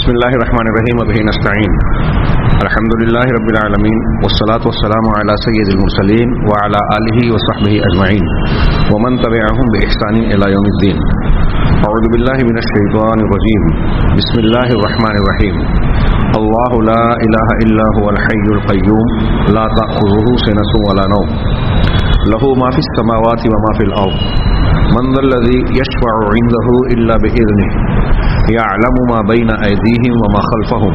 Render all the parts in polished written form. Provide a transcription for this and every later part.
بسم اللہ الرحمن الرحیم وبہ نستعین الحمد للہ رب العالمین والصلاة والسلام علی سید المرسلین وعلی آلہ وصحبہ اجمعین ومن تبعہم بإحسان الی یوم الدین. اعوذ باللہ من الشیطان الرجیم. بسم اللہ الرحمن الرحیم. اللہ لا الہ الا هو الحی القیوم لا تأخذہ سنۃ ولا نوم لہ ما فی السماوات وما فی الارض من ذا الذی یشفع عنده الا بإذنہ يعلم ما بين أيديهم وما خلفهم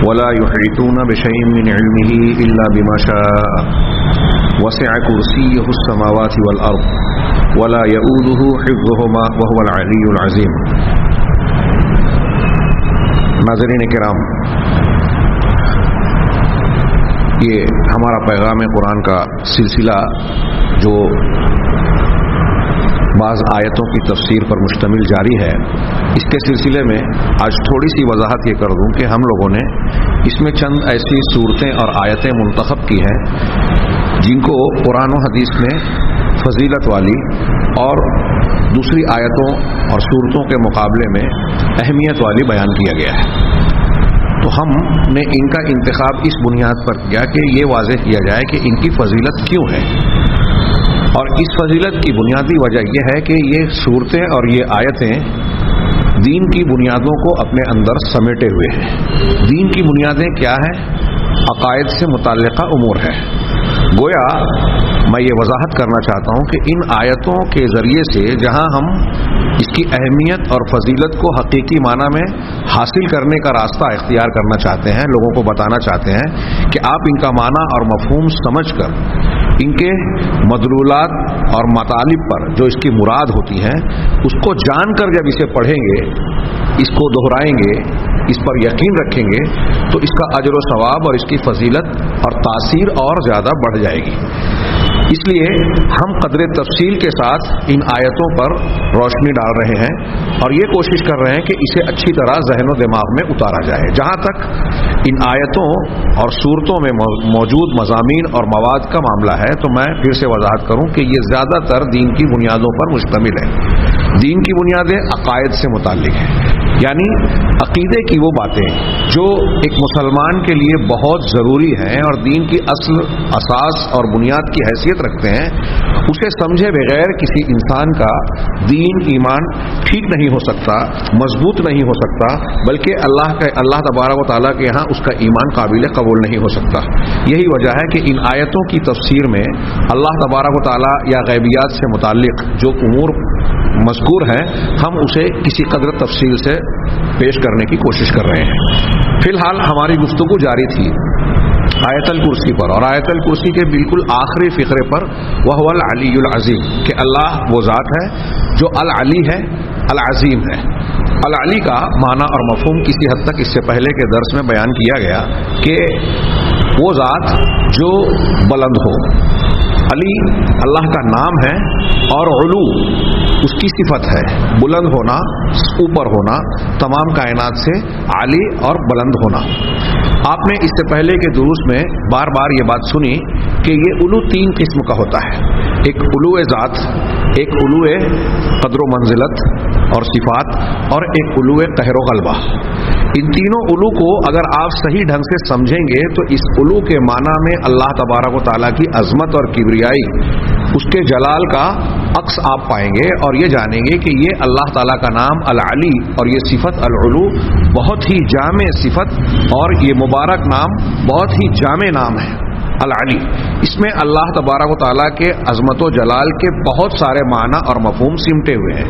ولا يحيطون بشيء من علمه إلا بما شاء وسع كرسيه السماوات والأرض ولا يؤوده حفظهما وهو العلي العظيم. ناظرین کرام، یہ ہمارا پیغام قرآن کا سلسلہ جو بعض آیتوں کی تفسیر پر مشتمل جاری ہے، اس کے سلسلے میں آج تھوڑی سی وضاحت یہ کر دوں کہ ہم لوگوں نے اس میں چند ایسی صورتیں اور آیتیں منتخب کی ہیں جن کو قرآن و حدیث میں فضیلت والی اور دوسری آیتوں اور صورتوں کے مقابلے میں اہمیت والی بیان کیا گیا ہے. تو ہم نے ان کا انتخاب اس بنیاد پر کیا کہ یہ واضح کیا جائے کہ ان کی فضیلت کیوں ہے، اور اس فضیلت کی بنیادی وجہ یہ ہے کہ یہ صورتیں اور یہ آیتیں دین کی بنیادوں کو اپنے اندر سمیٹے ہوئے ہیں. دین کی بنیادیں کیا ہیں؟ عقائد سے متعلقہ امور ہے. گویا میں یہ وضاحت کرنا چاہتا ہوں کہ ان آیتوں کے ذریعے سے جہاں ہم اس کی اہمیت اور فضیلت کو حقیقی معنی میں حاصل کرنے کا راستہ اختیار کرنا چاہتے ہیں، لوگوں کو بتانا چاہتے ہیں کہ آپ ان کا معنی اور مفہوم سمجھ کر ان کے مدلولات اور مطالب پر جو اس کی مراد ہوتی ہیں اس کو جان کر جب اسے پڑھیں گے، اس کو دہرائیں گے، اس پر یقین رکھیں گے تو اس کا اجر و ثواب اور اس کی فضیلت اور تاثیر اور زیادہ بڑھ جائے گی. اس لیے ہم قدر تفصیل کے ساتھ ان آیتوں پر روشنی ڈال رہے ہیں اور یہ کوشش کر رہے ہیں کہ اسے اچھی طرح ذہن و دماغ میں اتارا جائے. جہاں تک ان آیتوں اور صورتوں میں موجود مضامین اور مواد کا معاملہ ہے تو میں پھر سے وضاحت کروں کہ یہ زیادہ تر دین کی بنیادوں پر مشتمل ہے. دین کی بنیادیں عقائد سے متعلق ہیں، یعنی عقیدے کی وہ باتیں جو ایک مسلمان کے لیے بہت ضروری ہیں اور دین کی اصل، اساس اور بنیاد کی حیثیت رکھتے ہیں. اسے سمجھے بغیر کسی انسان کا دین، ایمان ٹھیک نہیں ہو سکتا، مضبوط نہیں ہو سکتا، بلکہ اللہ تبارک و تعالیٰ کے یہاں اس کا ایمان قابل قبول نہیں ہو سکتا. یہی وجہ ہے کہ ان آیتوں کی تفسیر میں اللہ تبارک و تعالیٰ یا غیبیات سے متعلق جو امور مذکور ہیں ہم اسے کسی قدر تفصیل سے پیش کرنے کی کوشش کر رہے ہیں. فی الحال ہماری گفتگو جاری تھی آیت الکرسی پر، اور آیت الکرسی کے بالکل آخری فقرے پر وہو العلی العظیم، کہ اللہ وہ ذات ہے جو العلی ہے، العظیم ہے. العلی کا معنی اور مفہوم کسی حد تک اس سے پہلے کے درس میں بیان کیا گیا کہ وہ ذات جو بلند ہو. علی اللہ کا نام ہے اور علو اس کی صفت ہے. بلند ہونا، اوپر ہونا، تمام کائنات سے عالی اور بلند ہونا. آپ نے اس سے پہلے کے دروس میں بار بار یہ بات سنی کہ یہ علو تین قسم کا ہوتا ہے. ایک علو ذات، ایک علو قدر و منزلت اور صفات، اور ایک علو قہر و غلبہ. ان تینوں علو کو اگر آپ صحیح ڈھنگ سے سمجھیں گے تو اس علو کے معنی میں اللہ تبارک و تعالیٰ کی عظمت اور کبریائی، اس کے جلال کا عکس آپ پائیں گے اور یہ جانیں گے کہ یہ اللہ تعالیٰ کا نام العلی اور یہ صفت العلو بہت ہی جامع صفت اور یہ مبارک نام بہت ہی جامع نام ہے العلی. اس میں اللہ تبارک و تعالیٰ کے عظمت و جلال کے بہت سارے معنی اور مفہوم سمٹے ہوئے ہیں.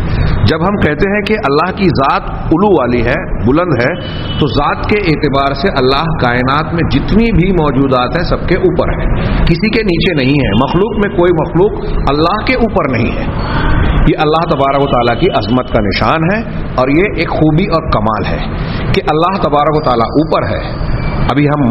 جب ہم کہتے ہیں کہ اللہ کی ذات علو والی ہے، بلند ہے، تو ذات کے اعتبار سے اللہ کائنات میں جتنی بھی موجودات ہیں سب کے اوپر ہے، کسی کے نیچے نہیں ہے. مخلوق میں کوئی مخلوق اللہ کے اوپر نہیں ہے. یہ اللہ تبارک و تعالیٰ کی عظمت کا نشان ہے اور یہ ایک خوبی اور کمال ہے کہ اللہ تبارک و تعالیٰ اوپر ہے. ابھی ہم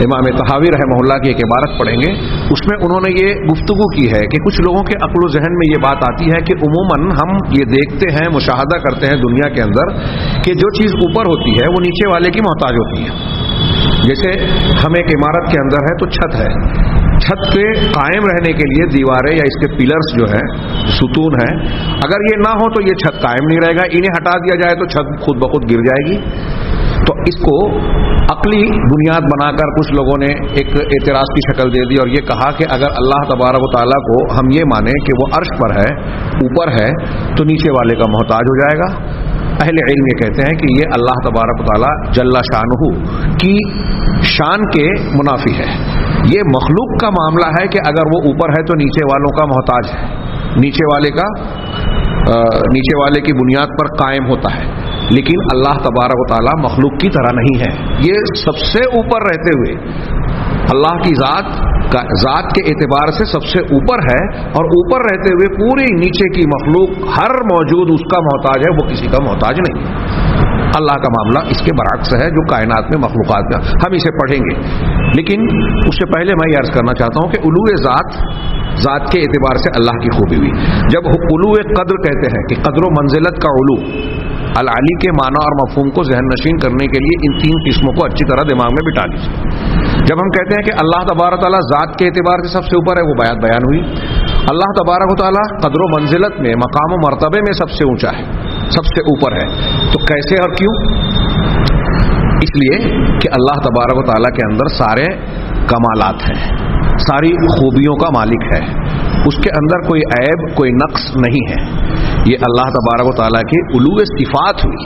امام طحاوی رحمہ اللہ کی ایک عبارت پڑھیں گے، اس میں انہوں نے یہ گفتگو کی ہے کہ کچھ لوگوں کے عقل و ذہن میں یہ بات آتی ہے کہ عموماً ہم یہ دیکھتے ہیں، مشاہدہ کرتے ہیں دنیا کے اندر کہ جو چیز اوپر ہوتی ہے وہ نیچے والے کی محتاج ہوتی ہے. جیسے ہم ایک عمارت کے اندر ہے تو چھت ہے، چھت پہ قائم رہنے کے لیے دیواریں یا اس کے پلرز جو ہیں، ستون ہیں، اگر یہ نہ ہو تو یہ چھت قائم نہیں رہے گا. انہیں ہٹا دیا جائے تو چھت خود بخود گر جائے گی. اس کو عقلی بنیاد بنا کر کچھ لوگوں نے ایک اعتراض کی شکل دے دی اور یہ کہا کہ اگر اللہ تبارک و تعالیٰ کو ہم یہ مانیں کہ وہ عرش پر ہے، اوپر ہے، تو نیچے والے کا محتاج ہو جائے گا۔ اہل علم یہ کہتے ہیں کہ یہ اللہ تبارک و تعالیٰ جل شانہ کی شان کے منافی ہے۔ یہ مخلوق کا معاملہ ہے کہ اگر وہ اوپر ہے تو نیچے والوں کا محتاج ہے، نیچے والے کی بنیاد پر قائم ہوتا ہے، لیکن اللہ تبارک و تعالیٰ مخلوق کی طرح نہیں ہے۔ یہ سب سے اوپر رہتے ہوئے اللہ کی ذات کے اعتبار سے سب سے اوپر ہے، اور اوپر رہتے ہوئے پوری نیچے کی مخلوق ہر موجود اس کا محتاج ہے، وہ کسی کا محتاج نہیں۔ اللہ کا معاملہ اس کے برعکس ہے جو کائنات میں مخلوقات کا، ہم اسے پڑھیں گے، لیکن اس سے پہلے میں یہ عرض کرنا چاہتا ہوں کہ علو ذات کے اعتبار سے اللہ کی خوبی ہوئی۔ جب علو قدر کہتے ہیں کہ قدر و منزلت کا علو، العلی کے معنی اور مفہوم کو ذہن نشین کرنے کے لیے ان تین قسموں کو اچھی طرح دماغ میں بٹھا لیجیے۔ جب ہم کہتے ہیں کہ اللہ تبارک و تعالیٰ ذات کے اعتبار سے سب سے اوپر ہے، وہ بیان ہوئی۔ اللہ تبارک و تعالیٰ قدر و منزلت میں، مقام و مرتبے میں سب سے اونچا ہے، سب سے اوپر ہے، تو کیسے اور کیوں؟ اس لیے کہ اللہ تبارک و تعالیٰ کے اندر سارے کمالات ہیں، ساری خوبیوں کا مالک ہے، اس کے اندر کوئی عیب، کوئی نقص نہیں ہے۔ یہ اللہ تبارک و تعالیٰ کی علو صفات ہوئی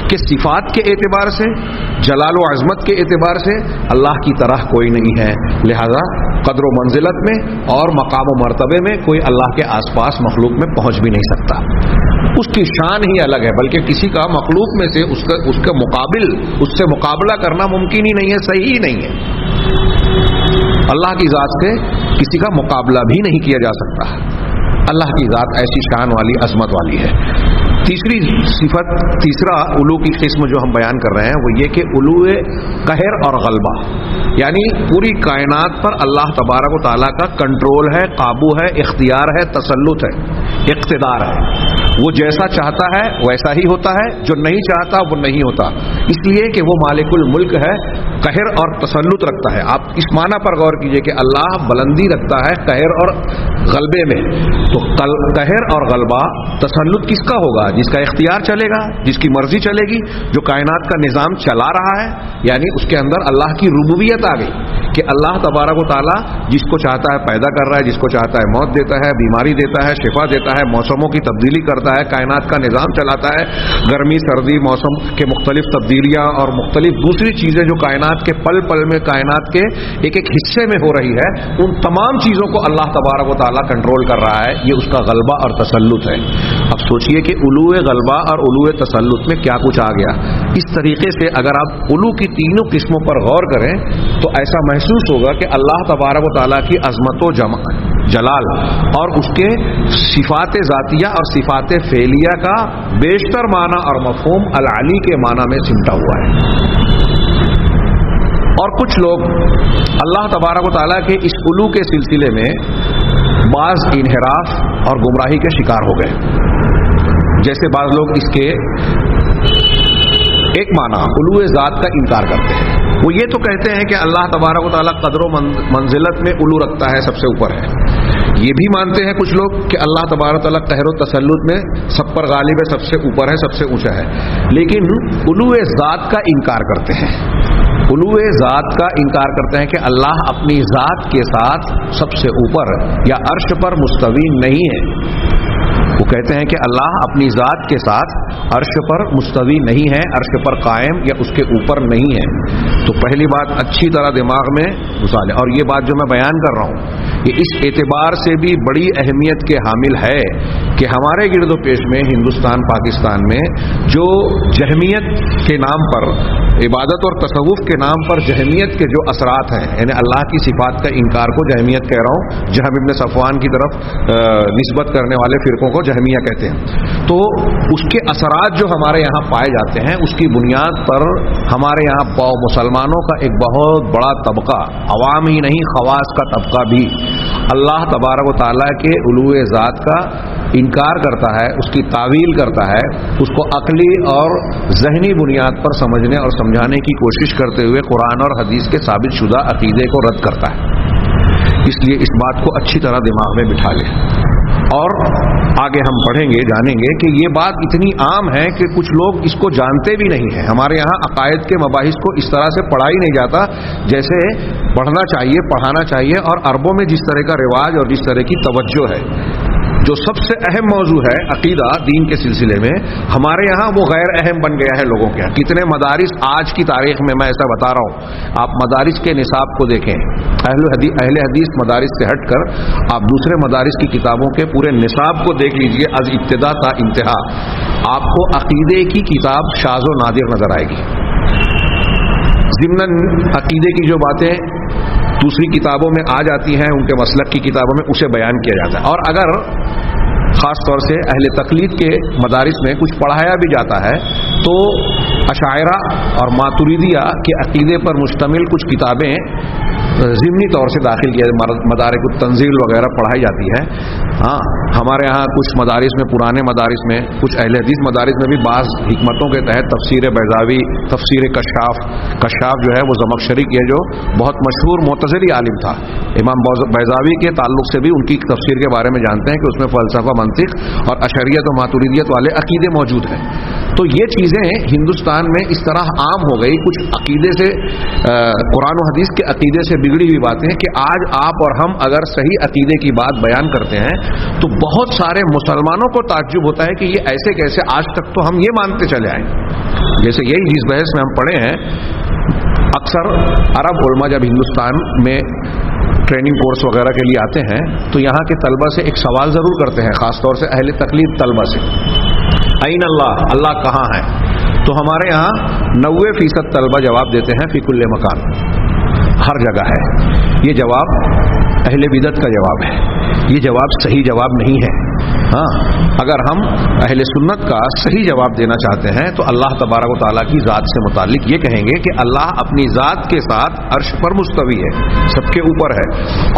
کہ صفات کے اعتبار سے، جلال و عظمت کے اعتبار سے اللہ کی طرح کوئی نہیں ہے، لہذا قدر و منزلت میں اور مقام و مرتبے میں کوئی اللہ کے آس پاس مخلوق میں پہنچ بھی نہیں سکتا۔ اس کی شان ہی الگ ہے، بلکہ کسی کا مخلوق میں سے اس کا مقابل، اس سے مقابلہ کرنا ممکن ہی نہیں ہے، صحیح ہی نہیں ہے۔ اللہ کی ذات سے کسی کا مقابلہ بھی نہیں کیا جا سکتا۔ اللہ کی ذات ایسی شان والی، عظمت والی ہے۔ تیسری صفت، تیسرا علو کی قسم جو ہم بیان کر رہے ہیں وہ یہ کہ علو قہر اور غلبہ، یعنی پوری کائنات پر اللہ تبارک و تعالیٰ کا کنٹرول ہے، قابو ہے، اختیار ہے، تسلط ہے، اقتدار ہے۔ وہ جیسا چاہتا ہے ویسا ہی ہوتا ہے، جو نہیں چاہتا وہ نہیں ہوتا، اس لیے کہ وہ مالک الملک ہے، قہر اور تسلط رکھتا ہے۔ آپ اس معنی پر غور کیجئے کہ اللہ بلندی رکھتا ہے قہر اور غلبے میں، تو قہر اور غلبہ تسلط کس کا ہوگا؟ جس کا اختیار چلے گا، جس کی مرضی چلے گی، جو کائنات کا نظام چلا رہا ہے، یعنی اس کے اندر اللہ کی ربوبیت آ گئی کہ اللہ تبارک و تعالیٰ جس کو چاہتا ہے پیدا کر رہا ہے، جس کو چاہتا ہے موت دیتا ہے، بیماری دیتا ہے، شفا دیتا ہے، موسموں کی تبدیلی کرتا ہے، کائنات کا نظام چلاتا ہے، گرمی سردی موسم کے مختلف تبدیلیاں اور مختلف دوسری چیزیں جو کائنات کے پل پل میں، کائنات کے ایک ایک حصے میں ہو رہی ہے، ان تمام چیزوں کو اللہ تبارک و تعالیٰ کنٹرول کر رہا ہے۔ یہ اس کا غلبہ اور تسلط ہے۔ اب سوچئے کہ علو غلبہ اور علو تسلط میں کیا کچھ آ گیا۔ اس طریقے سے اگر آپ علو کی تینوں قسموں پر غور کریں تو ایسا محسوس ہوگا کہ اللہ تبارک و تعالیٰ کی عظمت و جلال اور اس کے صفات ذاتیہ اور صفات فعلیہ کا بیشتر معنی اور مفہوم العلی کے معنی میں سمٹا ہوا ہے۔ اور کچھ لوگ اللہ تبارک و تعالیٰ کے اس علو کے سلسلے میں بعض انحراف اور گمراہی کے شکار ہو گئے۔ جیسے بعض لوگ اس کے ایک معنی علو ذات کا انکار کرتے ہیں، وہ یہ تو کہتے ہیں کہ اللہ تبارک و تعالیٰ قدر و منزلت میں علو رکھتا ہے، سب سے اوپر ہے۔ یہ بھی مانتے ہیں کچھ لوگ کہ اللہ تبارک و تعالیٰ قہر و تسلط میں سب پر غالب ہے، سب سے اوپر ہے، سب سے اونچا ہے، لیکن علو ذات کا انکار کرتے ہیں۔ علو ذات کا انکار کرتے ہیں کہ اللہ اپنی ذات کے ساتھ سب سے اوپر یا عرش پر مستوی نہیں ہے۔ وہ کہتے ہیں کہ اللہ اپنی ذات کے ساتھ عرش پر مستوی نہیں ہے، عرش پر قائم یا اس کے اوپر نہیں ہے۔ تو پہلی بات اچھی طرح دماغ میں گھسا لیں، اور یہ بات جو میں بیان کر رہا ہوں یہ اس اعتبار سے بھی بڑی اہمیت کے حامل ہے کہ ہمارے گرد و پیش میں ہندوستان پاکستان میں جو جہمیت کے نام پر، عبادت اور تصوف کے نام پر جہمیت کے جو اثرات ہیں، یعنی اللہ کی صفات کا انکار کو جہمیت کہہ رہا ہوں، جہم ابن صفوان کی طرف نسبت کرنے والے فرقوں کو جہمیہ کہتے ہیں، تو اس کے اثرات جو ہمارے یہاں پائے جاتے ہیں اس کی بنیاد پر ہمارے یہاں مسلمانوں کا ایک بہت بڑا طبقہ، عوام ہی نہیں خواص کا طبقہ بھی اللہ تبارک و تعالیٰ کے علو ذات کا انکار کرتا ہے، اس کی تعویل کرتا ہے، اس کو عقلی اور ذہنی بنیاد پر سمجھنے اور سمجھانے کی کوشش کرتے ہوئے قرآن اور حدیث کے ثابت شدہ عقیدے کو رد کرتا ہے۔ اس لیے اس بات کو اچھی طرح دماغ میں بٹھا لیں۔ اور آگے ہم پڑھیں گے, جانیں گے کہ یہ بات اتنی عام ہے کہ کچھ لوگ اس کو جانتے بھی نہیں ہیں. ہمارے یہاں عقائد کے مباحث کو اس طرح سے پڑھا ہی نہیں جاتا جیسے پڑھنا چاہیے, پڑھانا چاہیے. اور عربوں میں جس طرح کا رواج اور جس طرح کی توجہ ہے, جو سب سے اہم موضوع ہے عقیدہ دین کے سلسلے میں, ہمارے یہاں وہ غیر اہم بن گیا ہے لوگوں کے یہاں. کتنے مدارس آج کی تاریخ میں, میں ایسا بتا رہا ہوں, آپ مدارس کے نصاب کو دیکھیں, اہل حدیث مدارس سے ہٹ کر آپ دوسرے مدارس کی کتابوں کے پورے نصاب کو دیکھ لیجئے, از ابتدا تا انتہا آپ کو عقیدے کی کتاب شاذ و نادر نظر آئے گی. ضمناً عقیدے کی جو باتیں دوسری کتابوں میں آ جاتی ہیں, ان کے مسلک کی کتابوں میں اسے بیان کیا جاتا ہے. اور اگر خاص طور سے اہل تقلید کے مدارس میں کچھ پڑھایا بھی جاتا ہے تو اشاعرہ اور ماتریدیہ کے عقیدے پر مشتمل کچھ کتابیں ضمنی طور سے داخل کیا, مدارک التنزیل وغیرہ پڑھائی جاتی ہے. ہاں, ہمارے ہاں کچھ مدارس میں, پرانے مدارس میں, کچھ اہل حدیث مدارس میں بھی بعض حکمتوں کے تحت تفسیر بیضاوی, تفسیر کشاف جو ہے وہ زمخشری کی ہے, جو بہت مشہور معتزلی عالم تھا. امام بیضاوی کے تعلق سے بھی ان کی تفسیر کے بارے میں جانتے ہیں کہ اس میں فلسفہ, منطق اور اشعریت و ماتریدیت والے عقیدے موجود ہیں. تو یہ چیزیں ہندوستان میں اس طرح عام ہو گئی, کچھ عقیدے سے, قرآن و حدیث کے عقیدے سے بگڑی ہوئی باتیں کہ آج آپ اور ہم اگر صحیح عقیدے کی بات بیان کرتے ہیں تو بہت سارے مسلمانوں کو تعجب ہوتا ہے کہ یہ ایسے کیسے, آج تک تو ہم یہ مانتے چلے آئے. جیسے یہی جس بحث میں ہم پڑھے ہیں, اکثر عرب علماء جب ہندوستان میں ٹریننگ کورس وغیرہ کے لیے آتے ہیں تو یہاں کے طلبہ سے ایک سوال ضرور کرتے ہیں, خاص طور سے اہل تقلید طلبہ سے, این اللہ, اللہ کہاں ہے؟ تو ہمارے یہاں 90% طلبہ جواب دیتے ہیں فی کل مکان, ہر جگہ ہے. یہ جواب اہل بدعت کا جواب ہے, یہ جواب صحیح جواب نہیں ہے. ہاں, اگر ہم اہل سنت کا صحیح جواب دینا چاہتے ہیں تو اللہ تبارک و تعالیٰ کی ذات سے متعلق یہ کہیں گے کہ اللہ اپنی ذات کے ساتھ عرش پر مستوی ہے, سب کے اوپر ہے,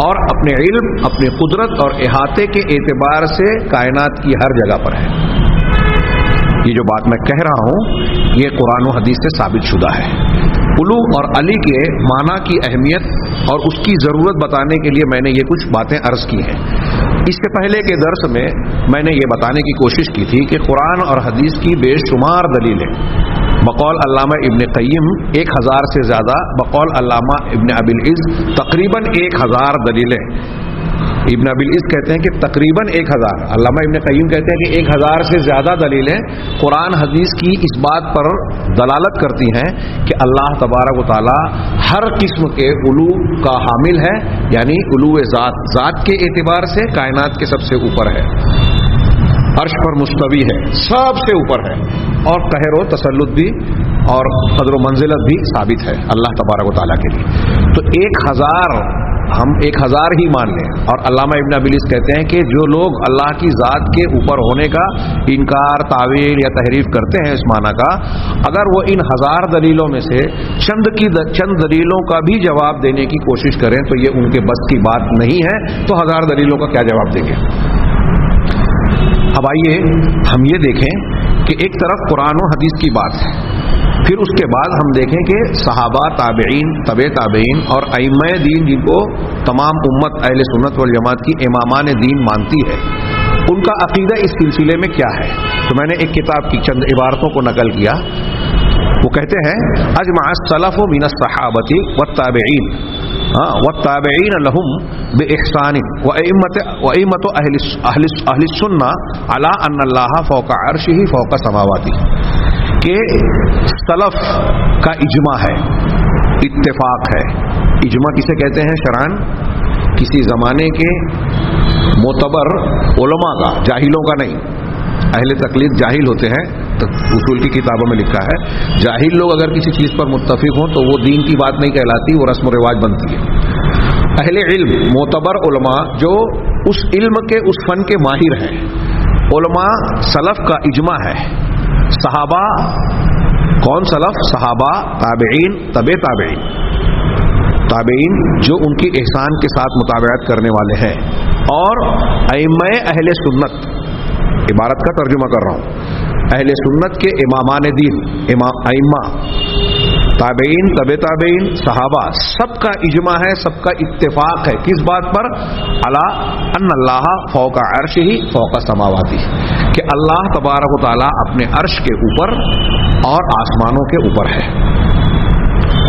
اور اپنے علم, اپنی قدرت اور احاطے کے اعتبار سے کائنات کی ہر جگہ پر ہے. یہ جو بات میں کہہ رہا ہوں یہ قرآن و حدیث سے ثابت شدہ ہے. علو اور علی کے معنی کی اہمیت اور اس کی ضرورت بتانے کے لیے میں نے یہ کچھ باتیں عرض کی ہیں. اس سے پہلے کے درس میں نے یہ بتانے کی کوشش کی تھی کہ قرآن اور حدیث کی بے شمار دلیلیں, بقول علامہ ابن قیم 1000 سے زیادہ, بقول علامہ ابن ابی العز تقریباً 1000 دلیلیں. ابن ابی العز کہتے ہیں کہ تقریباً 1000, علامہ ابن قیم کہتے ہیں کہ 1000 سے زیادہ دلیلیں قرآن حدیث کی اس بات پر دلالت کرتی ہیں کہ اللہ تبارک و تعالی ہر قسم کے علو کا حامل ہے, یعنی علو ذات, ذات کے اعتبار سے کائنات کے سب سے اوپر ہے, عرش پر مستوی ہے, سب سے اوپر ہے, اور قہر و تسلط بھی اور قدر و منزلت بھی ثابت ہے اللہ تبارک و تعالیٰ کے لیے. تو 1000 ہم 1000 ہی مان لیں. اور علامہ ابن ابی العز کہتے ہیں کہ جو لوگ اللہ کی ذات کے اوپر ہونے کا انکار, تعویل یا تحریف کرتے ہیں اس معنی کا, اگر وہ ان 1000 دلیلوں میں سے چند دلیلوں کا بھی جواب دینے کی کوشش کریں تو یہ ان کے بس کی بات نہیں ہے, تو 1000 دلیلوں کا کیا جواب دیں گے. اب آئیے ہم یہ دیکھیں کہ ایک طرف قرآن و حدیث کی بات ہے, پھر اس کے بعد ہم دیکھیں کہ صحابہ, تابعین, تبع تابعین اور ائمہ دین جن کو تمام امت اہل سنت والجماعت کی امامان دین مانتی ہے, ان کا عقیدہ اس سلسلے میں کیا ہے. تو میں نے ایک کتاب کی چند عبارتوں کو نقل کیا. وہ کہتے ہیں اجمع السلف من الصحابۃ والتابعین والتابعین لهم باحسان وائمۃ اہل السنہ علی ان اللہ فوق عرشہ فوق سماواته, کہ سلف کا اجماع ہے, اتفاق ہے. اجماع کسے کہتے ہیں شرعاً؟ کسی زمانے کے معتبر علماء کا, جاہلوں کا نہیں. اہل تقلید جاہل ہوتے ہیں, اصول کی کتابوں میں لکھا ہے جاہل لوگ اگر کسی چیز پر متفق ہوں تو وہ دین کی بات نہیں کہلاتی, وہ رسم و رواج بنتی ہے. اہل علم, معتبر علماء جو اس علم کے, اس فن کے ماہر ہیں, علماء سلف کا اجماع ہے. صحابہ کون سلف؟ صحابہ, تابعین, تبع تابعین. تابعین جو ان کی احسان کے ساتھ متابعت کرنے والے ہیں, اور ائمہ اہل سنت, عبارت کا ترجمہ کر رہا ہوں, اہل سنت کے امامان دین, ائمہ ताबेइन, तबे ताबेइन, सहाबा, सबका इजमा है, सबका इत्तेफाक है किस बात पर? अला अन्न अल्लाह फौका अर्श ही फौका समावाती, कि अल्लाह तबारक व तआला अपने अर्श के ऊपर और आसमानों के ऊपर है।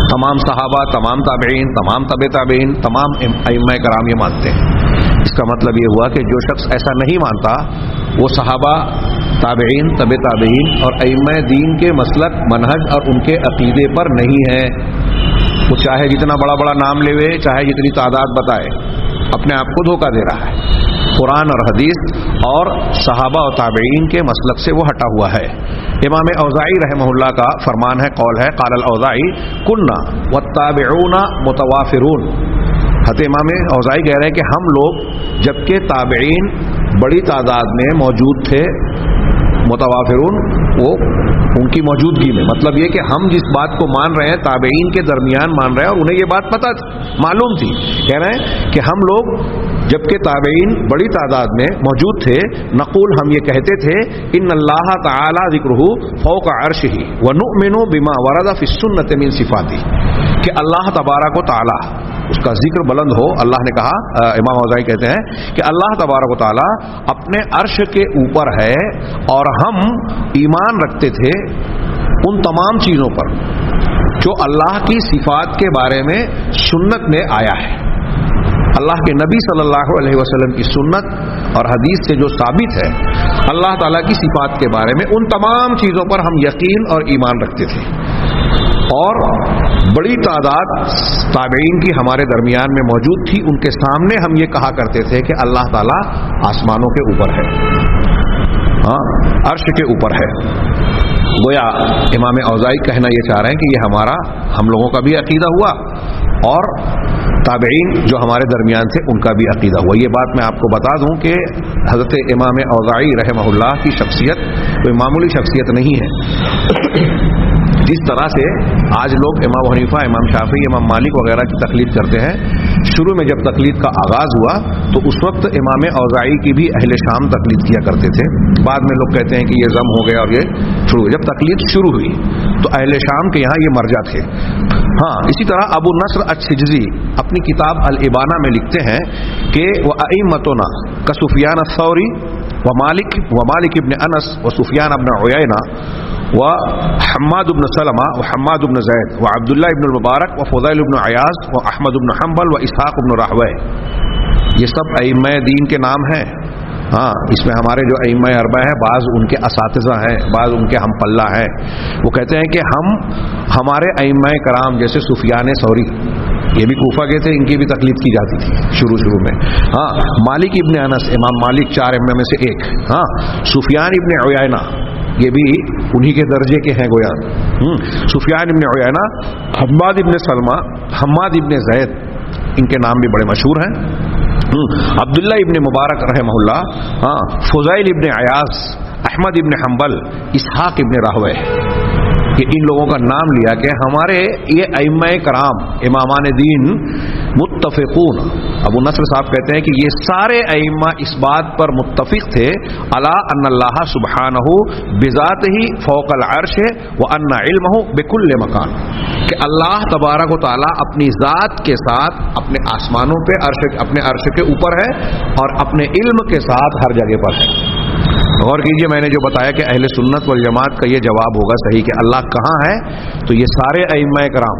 तमाम सहाबा, तमाम ताबेइन, तमाम तबे ताबेइन, तमाम अइम्मा कराम ये मानते हैं। इसका मतलब ये हुआ कि जो शख्स ऐसा नहीं मानता वो सहाबा, ताबेइन, तबे ताबेइन और अइम्मा दीन के मसलक, मनहज और उनके अकीदे पर नहीं है। वो चाहे जितना बड़ा बड़ा नाम लेवे, चाहे जितनी तादाद बताए, अपने आप को धोखा दे रहा है। कुरान और हदीस और सहाबा और ताबेइन के मसलक से वो हटा हुआ है। इमाम औज़ाई रहमहुल्लाह का फरमान है, कौल है, क़ाल औज़ाई कुन्ना वत्ताबिऊना मुतवाफिरून। हज़रत इमाम औज़ाई कह रहे हैं कि हम लोग जबकि ताबेइन बड़ी तादाद में मौजूद थे, मुतवाफिरून वो उनकी मौजूदगी में, मतलब ये कि हम जिस बात को मान रहे हैं ताबेइन के दरमियान मान रहे हैं और उन्हें ये बात पता थी, मालूम थी। कह रहे हैं कि हम लोग जबकि ताबेइन बड़ी तादाद में मौजूद थे, नक़ूल हम ये कहते थे, इन्नल्लाह तआला ज़िक्रुहु फौका अर्शिही व नुअमिनु बिमा वरदा फ़िस्सुन्नति मिन सिफ़ाती, कि अल्लाह तबारक व तआला उसका जिक्र बुलंद हो। अल्लाह ने कहा, इमाम औज़ाई कहते हैं कि अल्लाह तबारक व तआला अपने अर्श के ऊपर है और हम ईमान रखते थे उन तमाम चीज़ों पर जो अल्लाह की सिफ़ात के बारे में सुन्नत में आया है। अल्लाह के नबी सल्लल्लाहु अलैहि वसल्लम की सुन्नत और हदीस से जो साबित है अल्लाह ताला की सिफ़ात के बारे में, उन तमाम चीज़ों पर हम यकीन और ईमान रखते थे। और बड़ी तादाद ताबेइन की हमारे दरमियान में मौजूद थी, उनके सामने हम ये कहा करते थे कि अल्लाह ताला आसमानों के ऊपर है, हाँ, अर्श के ऊपर है। गोया इमाम औज़ाई कहना ये चाह रहे हैं कि ये हमारा, हम लोगों का भी अकीदा हुआ और ताबेइन जो हमारे दरमियान थे उनका भी अकीदा हुआ। ये बात मैं आपको बता दूं कि हज़रत इमाम औज़ाई रहमहुल्लाह की शख्सियत कोई मामूली शख्सियत नहीं है। जिस तरह से आज लोग इमाम हनीफा, इमाम शाफी, इमाम मालिक वगैरह की तकलीद करते हैं, शुरू में जब तकलीद का आगाज़ हुआ तो उस वक्त इमाम औज़ाई की भी अहले शाम तकलीद किया करते थे। बाद में लोग कहते हैं कि ये ज़म हो गया और ये शुरू हुई। जब तकलीद शुरू हुई तो अहले शाम के यहाँ ये मरजा थे। हाँ, इसी तरह अबू नस्र अच-शिजज़ी अपनी किताब अल-इबाना में लिखते हैं कि व अइम्मतुना का सुफियान अस-सौरी व मालिक इब्न अनस व सुफियान इब्न उयैना व हम्माद इब्न सलमा व हम्माद इब्न ज़ैद व अब्दुल्लाह इब्न मुबारक व फ़ुज़ैल इब्न अयाज़ व अहमद इब्न हम्बल व इसहाक़ इब्न राहवै, ये सब अइम्मा दीन के नाम हैं। हाँ, इसमें हमारे जो अइम्मा अरबा हैं, बाज़ उनके असातिज़ा हैं, बाज़ उनके हम पल्ला हैं। वो कहते हैं कि हमारे अइम्मा कराम जैसे सुफियान सौरी, ये भी कूफा के थे, इनकी भी तकलीद की जाती थी शुरू में। हाँ, मालिक इब्न अनस, इमाम मालिक 4 इमाम में से एक। हाँ, सुफियान इब्न उयैना, ये भी उन्हीं के दर्जे के हैं गोया। सुफियान इब्न उयैना, हम्माद इब्न सलमा, हम्माद इब्न ज़ैद, इनके नाम भी बड़े मशहूर हैं। अब्दुल्ला इब्न मुबारक रहमहुल्लाह, हाँ, फ़ुज़ैल इब्न अयाज़, अहमद इब्न हम्बल, इसहाक़ इब्न राहवै, कि इन लोगों का नाम लिया कि हमारे ये अइम्मा कराम इमामान दीन मुत्तफ़िक़ून। अबू नस्र साहब कहते हैं कि ये सारे अइम्मा इस बात पर मुत्तफ़िक़ थे, अला अन्नल्लाह सुब्हानहु बिज़ातिही फ़ौक़ल अर्श व अन्ना इल्महु बिकुल्लि मकान, कि अल्लाह तबारक व तआला अपनी ज़ात के साथ अपने आसमानों पे अपने अर्श के ऊपर है और अपने इल्म के साथ हर जगह पर है। गौर कीजिए, मैंने जो बताया कि अहले सुन्नत वल जमात का ये जवाब होगा सही कि अल्लाह कहाँ है, तो ये सारे अइम्मा कराम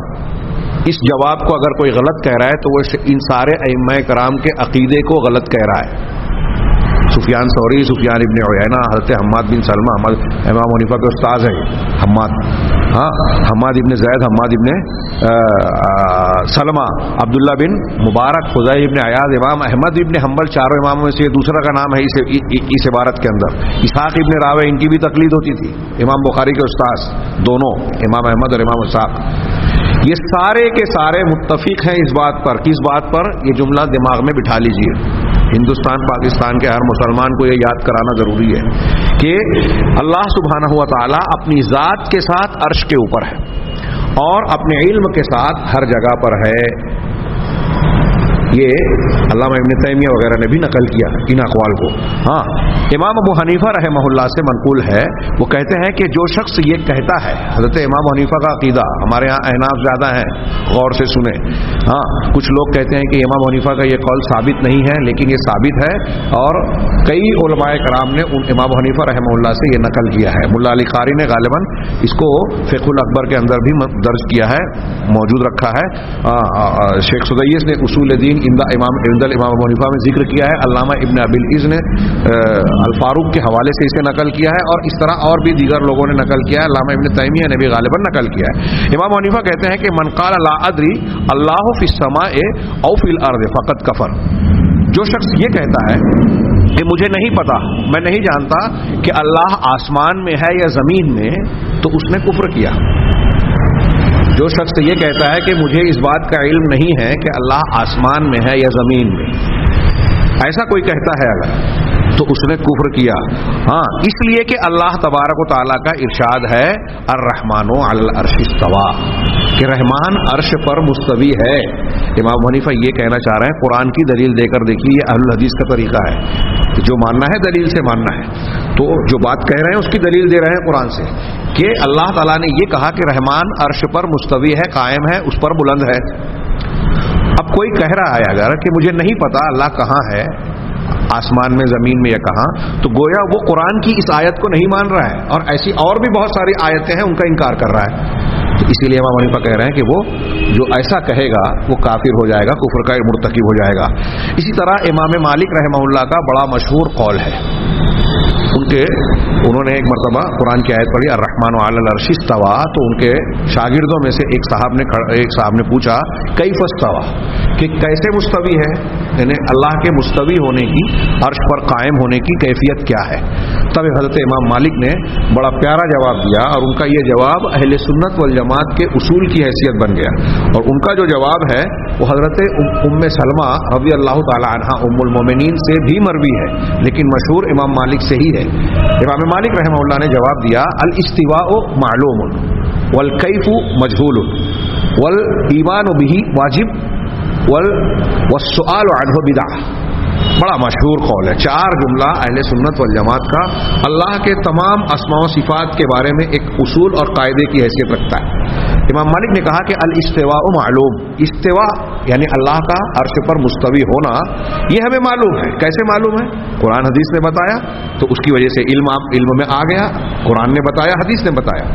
इस जवाब को अगर कोई गलत कह रहा है तो वो इन सारे अइम्मा कराम के अकीदे को गलत कह रहा है। सुफियान सौरी, सुफियान इब्न उयैना, हज़रत हम्माद बिन सलमा, इमाम हनीफा के उस्ताद है हम्माद, हाँ, हम्माद इब्न ज़ैद, हम्माद इब्न सलमा, अब्दुल्ला बिन मुबारक, फ़ुज़ैल इब्न अयाज़, इमाम अहमद इब्न हम्बल, चारों इमामों में से दूसरा का नाम है इस इबारत के अंदर। इसहाक़ इब्न राहवै, इनकी भी तकलीद होती थी, इमाम बुखारी के उस्ताद दोनों, इमाम अहमद और इमाम इसहाक़। ये सारे के सारे मुत्तफ़िक़ हैं इस बात पर, किस बात पर? ये जुमला दिमाग में बिठा लीजिए। हिंदुस्तान पाकिस्तान के हर मुसलमान को ये याद कराना ज़रूरी है कि अल्लाह सुब्हानहु व तआला अपनी ज़ात के साथ अर्श के ऊपर है और अपने इल्म के साथ हर जगह पर है। یہ علامہ ابن تیمیہ وغیرہ نے بھی نقل کیا ان اقوال کو. ہاں امام ابو حنیفہ رحمہ اللہ سے منقول ہے، وہ کہتے ہیں کہ جو شخص یہ کہتا ہے، حضرت امام حنیفہ کا عقیدہ، ہمارے ہاں احناف زیادہ ہیں، غور سے سنیں. ہاں کچھ لوگ کہتے ہیں کہ امام حنیفہ کا یہ قول ثابت نہیں ہے، لیکن یہ ثابت ہے، اور کئی علماء کرام نے امام حنیفہ رحمہ اللہ سے یہ نقل کیا ہے. ملا علی قاری نے غالباً اس کو فقہ الاکبر کے اندر بھی درج کیا ہے، موجود رکھا ہے. شیخ سدیس نے اصول دین امام ابو حنیفہ میں ذکر کیا ہے. علامہ ابن ابی العز نے الفاروق کے حوالے سے اسے نقل کیا ہے، اور اس طرح اور بھی دیگر لوگوں نے نقل کیا ہے. علامہ ابن تیمیہ نے بھی غالباً نقل کیا ہے. امام حنیفہ کہتے ہیں کہ من قال لا ادری اللہ فی السماء او فی الارض فقط کفر. جو شخص یہ کہتا ہے کہ مجھے نہیں پتا، میں نہیں جانتا کہ اللہ آسمان میں ہے یا زمین میں، تو اس نے کفر کیا. جو شخص یہ کہتا ہے کہ مجھے اس بات کا علم نہیں ہے کہ اللہ آسمان میں ہے یا زمین میں، ایسا کوئی کہتا ہے اگر، تو اس نے کفر کیا. ہاں اس لیے کہ اللہ تبارک و تعالیٰ کا ارشاد ہے الرحمن علی العرش استوی، کہ رحمان عرش پر مستوی ہے. امام حنیفہ یہ کہنا چاہ رہے ہیں، قرآن کی دلیل دے کر دیکھیے، یہ اہل الحدیث کا طریقہ ہے، جو ماننا ہے دلیل سے ماننا ہے. تو جو بات کہہ رہے ہیں اس کی دلیل دے رہے ہیں قرآن سے، کہ اللہ تعالیٰ نے یہ کہا کہ رحمان عرش پر مستوی ہے، قائم ہے، اس پر بلند ہے. اب کوئی کہہ رہا ہے اگر کہ مجھے نہیں پتا اللہ کہاں ہے، آسمان میں، زمین میں یا کہاں، تو گویا وہ قرآن کی اس آیت کو نہیں مان رہا ہے، اور ایسی اور بھی بہت ساری آیتیں ہیں ان کا انکار کر رہا ہے. تو اسی لیے امام حنیفہ کہہ رہے ہیں کہ وہ جو ایسا کہے گا وہ کافر ہو جائے گا، کفر کا مرتکب ہو جائے گا. اسی طرح امام مالک رحمہ اللہ کا بڑا مشہور قول ہے، انہوں نے ایک مرتبہ قرآن کی آیت پڑھی الرحمن علی العرش استوی، تو ان کے شاگردوں میں سے ایک صاحب نے پوچھا کیف استوی، کہ کیسے مستوی ہے، یعنی اللہ کے مستوی ہونے کی، عرش پر قائم ہونے کی کیفیت کیا ہے. تب حضرت امام مالک نے بڑا پیارا جواب دیا، اور ان کا یہ جواب اہل سنت والجماعت کے اصول کی حیثیت بن گیا. اور ان کا جو جواب ہے وہ حضرت ام سلمہ رضی اللہ تعالی عنہا ام المومنین سے بھی مروی ہے، لیکن مشہور امام مالک سے ہی ہے. امام مالک رحمہ اللہ نے جواب دیا الاستواء معلوم والکیف مجہول والایمان به واجب والسؤال عنہ بدعہ. بڑا مشہور قول ہے، 4 جملہ اہل سنت والجماعت کا اللہ کے تمام اسماء و صفات کے بارے میں ایک اصول اور قاعدے کی حیثیت رکھتا ہے. امام مالک نے کہا کہ الاستواء معلوم، استوا یعنی اللہ کا عرش پر مستوی ہونا، یہ ہمیں معلوم ہے. کیسے معلوم ہے؟ قرآن حدیث نے بتایا، تو اس کی وجہ سے علم میں آ گیا. قرآن نے بتایا، حدیث نے بتایا،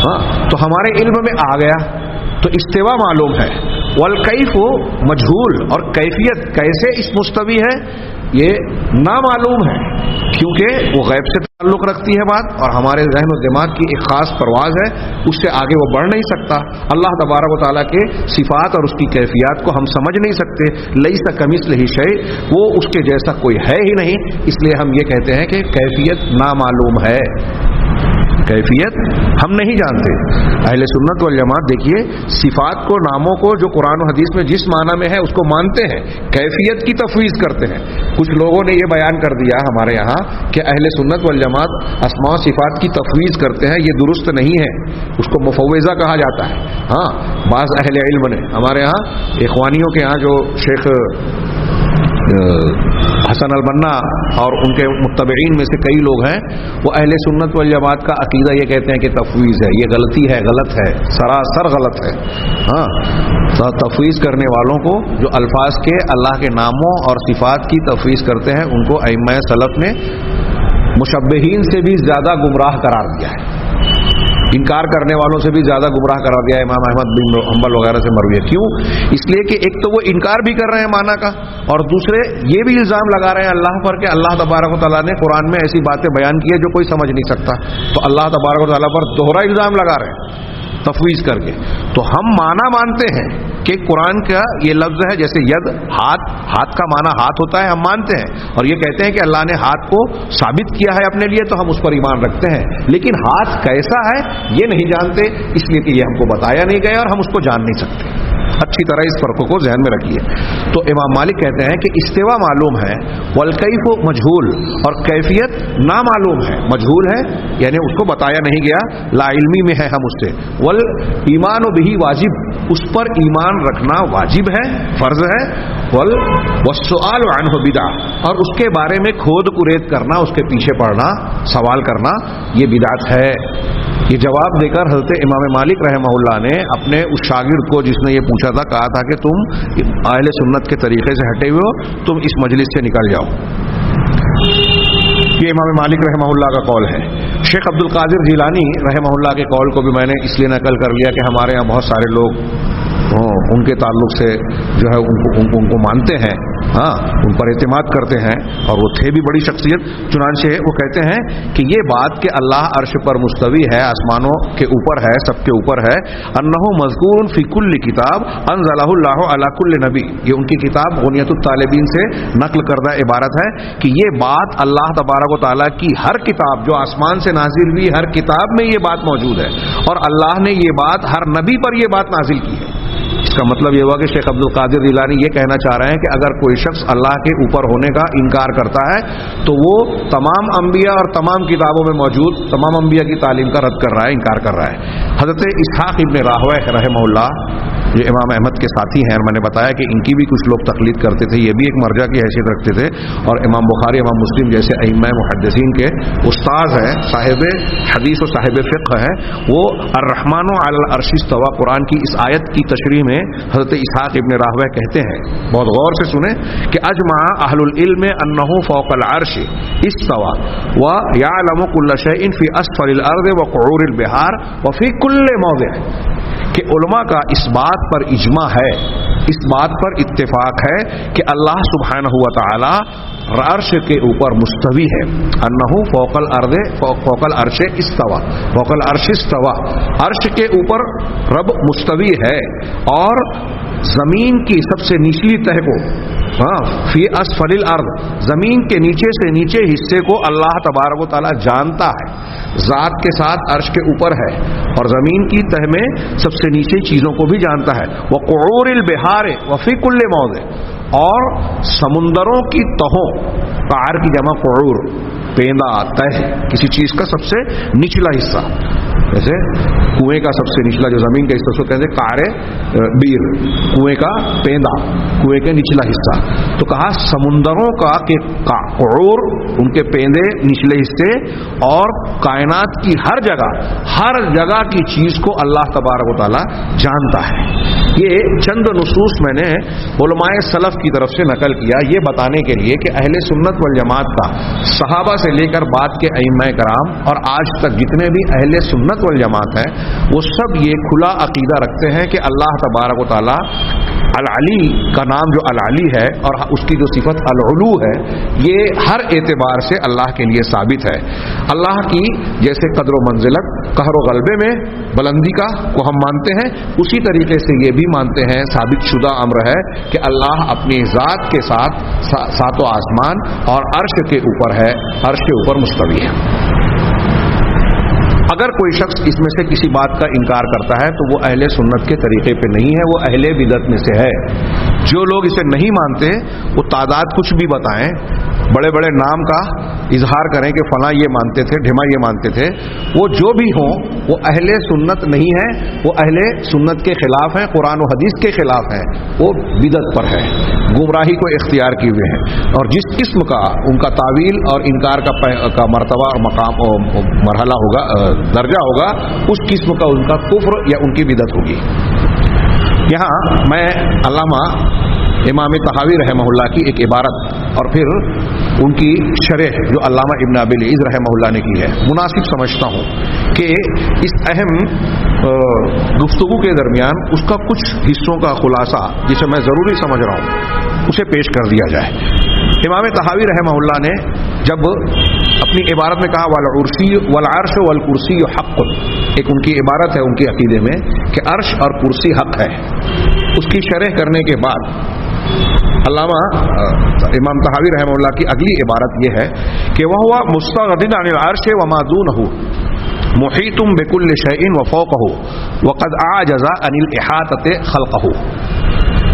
ہاں تو ہمارے علم میں آ گیا، تو استوا معلوم ہے. والکیف مجہول، اور کیفیت کیسے اس مستوی ہے یہ نامعلوم ہے، کیونکہ وہ غیب سے تعلق رکھتی ہے بات، اور ہمارے ذہن و دماغ کی ایک خاص پرواز ہے، اس سے آگے وہ بڑھ نہیں سکتا. اللہ تبارک و تعالیٰ کے صفات اور اس کی کیفیات کو ہم سمجھ نہیں سکتے. لیس کمثلہ شیء، وہ اس کے جیسا کوئی ہے ہی نہیں. اس لیے ہم یہ کہتے ہیں کہ کیفیت نامعلوم ہے، کیفیت ہم نہیں جانتے. اہل سنت والجماعت دیکھیے صفات کو، ناموں کو جو قرآن و حدیث میں جس معنی میں ہے اس کو مانتے ہیں، کیفیت کی تفویض کرتے ہیں. کچھ لوگوں نے یہ بیان کر دیا ہمارے یہاں کہ اہل سنت والجماعت اسماء و صفات کی تفویض کرتے ہیں، یہ درست نہیں ہے، اس کو مفوضہ کہا جاتا ہے. ہاں بعض اہل علم نے، ہمارے یہاں اخوانیوں کے یہاں جو شیخ حسن البنا اور ان کے متبعین میں سے کئی لوگ ہیں، وہ اہل سنت والجماعت کا عقیدہ یہ کہتے ہیں کہ تفویض ہے. یہ غلطی ہے، غلط ہے، سراسر غلط ہے. ہاں تفویض کرنے والوں کو، جو الفاظ کے اللہ کے ناموں اور صفات کی تفویض کرتے ہیں، ان کو ائمہ سلف نے مشبہین سے بھی زیادہ گمراہ قرار دیا ہے، انکار کرنے والوں سے بھی زیادہ گمراہ قرار دیا ہے. امام احمد بن حنبل وغیرہ سے مروی ہے. کیوں؟ اس لیے کہ ایک تو وہ انکار بھی کر رہے ہیں معنی کا، اور دوسرے یہ بھی الزام لگا رہے ہیں اللہ پر کہ اللہ تبارک و تعالیٰ نے قرآن میں ایسی باتیں بیان کی ہے جو کوئی سمجھ نہیں سکتا. تو اللہ تبارک و تعالیٰ پر دوہرا الزام لگا رہے ہیں تفویض کر کے. تو ہم معنی مانتے ہیں کہ قرآن کا یہ لفظ ہے، جیسے ید، ہاتھ کا معنی ہاتھ ہوتا ہے، ہم مانتے ہیں، اور یہ کہتے ہیں کہ اللہ نے ہاتھ کو ثابت کیا ہے اپنے لیے، تو ہم اس پر ایمان رکھتے ہیں. لیکن ہاتھ کیسا ہے یہ نہیں جانتے، اس لیے کہ یہ ہم کو بتایا نہیں گیا اور ہم اس کو جان نہیں سکتے. अच्छी तरह इस फर्क को ज़हन में रखिए। तो इमाम मालिक कहते हैं कि इस्तिवा मालूम है, वल कैफ मजहूल, और कैफियत नामालूम है, मजहूल है यानी उसको बताया नहीं गया, ला इल्मी में है हम उससे। वल ईमान बिही वाजिब, उस पर ईमान रखना वाजिब है, फर्ज है। वल वस्सुआल अन्हु बिदअ, और उसके बारे में खोद कुरेद करना, उसके पीछे पड़ना, सवाल करना, ये बिदअत है। ये जवाब देकर हज़रत इमाम मालिक रहमहुल्लाह ने अपने उस शागिर्द को जिसने ये पूछा था, कहा था कि तुम अहले सुन्नत के तरीके से हटे हुए हो, तुम इस मजलिस से निकल जाओ। ये इमाम मालिक रहमहुल्लाह का कौल है। शेख अब्दुल कादिर जिलानी रहमहुल्लाह के कौल को भी मैंने इसलिए नकल कर लिया कि हमारे यहाँ बहुत सारे लोग उनके ताल्लुक से जो है उनको मानते हैं, हाँ, उन पर एतमाद करते हैं, और वो थे भी बड़ी शख्सियत। चुनांचे वो कहते हैं कि ये बात कि अल्लाह अर्श पर मुस्तवी है, आसमानों के ऊपर है, सबके ऊपर है, अन्नहु मज़कूरुन फी कुल्ली किताब अनज़लहुल्लाहु अला कुल्ली नबी, ये उनकी किताब गुनियतुत तालिबीन से नक्ल करदा इबारत है कि ये बात अल्लाह तबारक व तआला की हर किताब जो आसमान से नाजिल हुई, हर किताब में ये बात मौजूद है, और अल्लाह ने ये बात हर नबी पर ये बात नाजिल की है। इसका मतलब ये हुआ कि शेख अब्दुल कादिर जिलानी ये कहना चाह रहे हैं कि अगर कोई शख्स अल्लाह के ऊपर होने का इनकार करता है तो वो तमाम अंबिया और तमाम किताबों में मौजूद तमाम अंबिया की तालीम का रद्द कर रहा है, इनकार कर रहा है। हज़रत इसहाक़ इब्न राहवह रहमहुल्लाह जो इमाम अहमद के साथी हैं, और मैंने बताया कि इनकी भी कुछ लोग तकलीद करते थे, ये भी एक मर्जा की हैसियत रखते थे, और इमाम बुखारी, इमाम मुस्लिम जैसे अइम्मा मुहद्दिसीन के उस्ताद हैं, साहिब हदीस और साहिब फ़िक़्ह हैं। वो अर्रहमानु अलल अर्श इस्तवा, कुरान की इस आयत की तशरीह में हज़रत इसहाक़ इब्न राहवह कहते हैं, बहुत गौर से सुने, कि अजमा अहलुल इल्म अन्नहु फ़ौक़ल अर्श इस्तवा व यअलमु कुल्ल शैइन फ़ी अस्फ़लिल अर्ज़ व क़ुऊरिल बिहार व फ़ी कुल्लि मौज़िअ, कि उलमा का इस बात पर इजमा है, इस बात पर इत्तेफाक है कि अल्लाह सुब्हानहु व तआला अर्श के ऊपर मुस्तवी है। अन्नहु फ़ौक़ल अर्ज़ फ़ौक़ल अर्श इस्तवा, फ़ौक़ल अर्श इस्तवा, अर्श के ऊपर रब मुस्तवी है, और जमीन की सबसे निचली तह को, फी अस्फलिल अर्द, जमीन के नीचे से नीचे हिस्से को अल्लाह तबारक व तआला जानता है, ज़ात के साथ अर्श के ऊपर है, और जमीन की तह में सबसे नीचे चीजों को भी जानता है। व क़ुऊरिल बिहार व फी कुल्लि मौज़ि, और समुंदरों की तहों, क़ार की जमा क़ुऊर, पेंदा, तह, किसी चीज का सबसे निचला हिस्सा, जैसे कुएं का सबसे निचला जो जमीन का हिस्सा उसको कहते हैं कारे बीर, कुएं का पेंदा, कुएं के निचला हिस्सा। तो कहा समुंदरों का के क़ुऊर, उनके पेंदे, निचले हिस्से, और कायनात की हर जगह की चीज को अल्लाह तबारक व तआला जानता है। ये चंद नुसूस मैंने उलमाए सलफ की तरफ से नकल किया, ये बताने के लिए कि अहले सुन्नत वल जमात का सहाबा से लेकर बाद के अइम्मा कराम और आज तक जितने भी अहले सुन्नत वल जमात हैं, वो सब ये खुला अकीदा रखते हैं कि अल्लाह तबारक व तआला अल-अली का नाम जो अल-अली है और उसकी जो सिफत अल-उलू है, ये हर एतबार से अल्लाह के लिए साबित है। अल्लाह की जैसे कद्र व मंजिलत, कहर व गलबे में बुलंदी का को हम मानते हैं, उसी तरीके से ये भी मानते हैं, साबित शुदा अम्र है कि अल्लाह अपनी ज़ात के साथ सातों आसमान और अर्श के ऊपर है, अर्श के ऊपर मुस्तवी है। अगर कोई शख्स इसमें से किसी बात का इनकार करता है तो वो अहले सुन्नत के तरीके पे नहीं है, वो अहले बिदअत में से है। जो लोग इसे नहीं मानते वो तादाद कुछ भी बताएं, बड़े बड़े नाम का इजहार करें कि फलां ये मानते थे, ढिमा ये मानते थे, वो जो भी हों वो अहले सुन्नत नहीं है, वो अहले सुन्नत के खिलाफ हैं, कुरान और हदीस के खिलाफ हैं, वो बिदअत पर है, गुमराही को इख्तियार किए हुए हैं। और जिस किस्म का उनका तावील और इनकार का मर्तबा और मकाम और मरहला होगा, दर्जा होगा, उस किस्म का उनका कुफ्र या उनकी बिदअत होगी। यहाँ मैं अल्लामा इमाम तहावी रहमहुल्लाह की एक इबारत और फिर उनकी शरह जो अल्लामा इब्न अबिल इज़्ज़ रहमहुल्लाह ने की है मुनासिब समझता हूँ कि इस अहम गुफ्तगू के दरमियान उसका कुछ हिस्सों का खुलासा जिसे मैं ज़रूरी समझ रहा हूँ उसे पेश कर दिया जाए। इमाम तहावी रहमहुल्लाह ने जब अपनी इबारत में कहा वल अर्श वल कुर्सी हक़्क़ुन, एक उनकी इबारत है उनके अकीदे में कि अर्श और कुर्सी हक है, उसकी शरह करने के बाद अल्लामा इमाम तहावी रहमहुल्लाह की अगली इबारत यह है कि वह हुआ मुस्तग़निन अनिल अर्श व मा दूनहु, मुहीतुम बिकुल्लि शैइन व फौक़हु वक़द आजज़ा अनिल इहातति ख़ल्क़हु।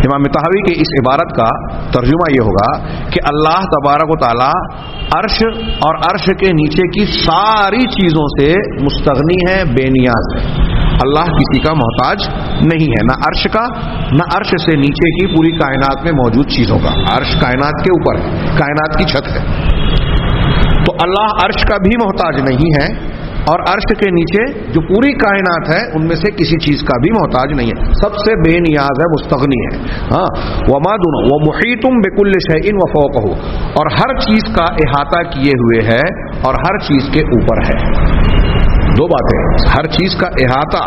इमाम तहावी की इस इबारत का तर्जुमा ये होगा कि अल्लाह तबारक व तआला अर्श और अर्श के नीचे की सारी चीज़ों से मुस्तगनी है, बेनियाज है। अल्लाह किसी का मोहताज नहीं है, ना अर्श का, ना अर्श से नीचे की पूरी कायनात में मौजूद चीज़ों का। अर्श कायनात के ऊपर है, कायनात की छत है, तो अल्लाह अर्श का भी मोहताज नहीं है और अर्श के नीचे जो पूरी कायनात है उनमें से किसी चीज का भी मोहताज नहीं है, सबसे बेनियाज है, मुस्तगनी है। हाँ, वमा दुनो व मुहीतुम बिकुल्लि शैइन व फौक़हु, और हर चीज का इहाता किए हुए है और हर चीज के ऊपर है। दो बातें, हर चीज का इहाता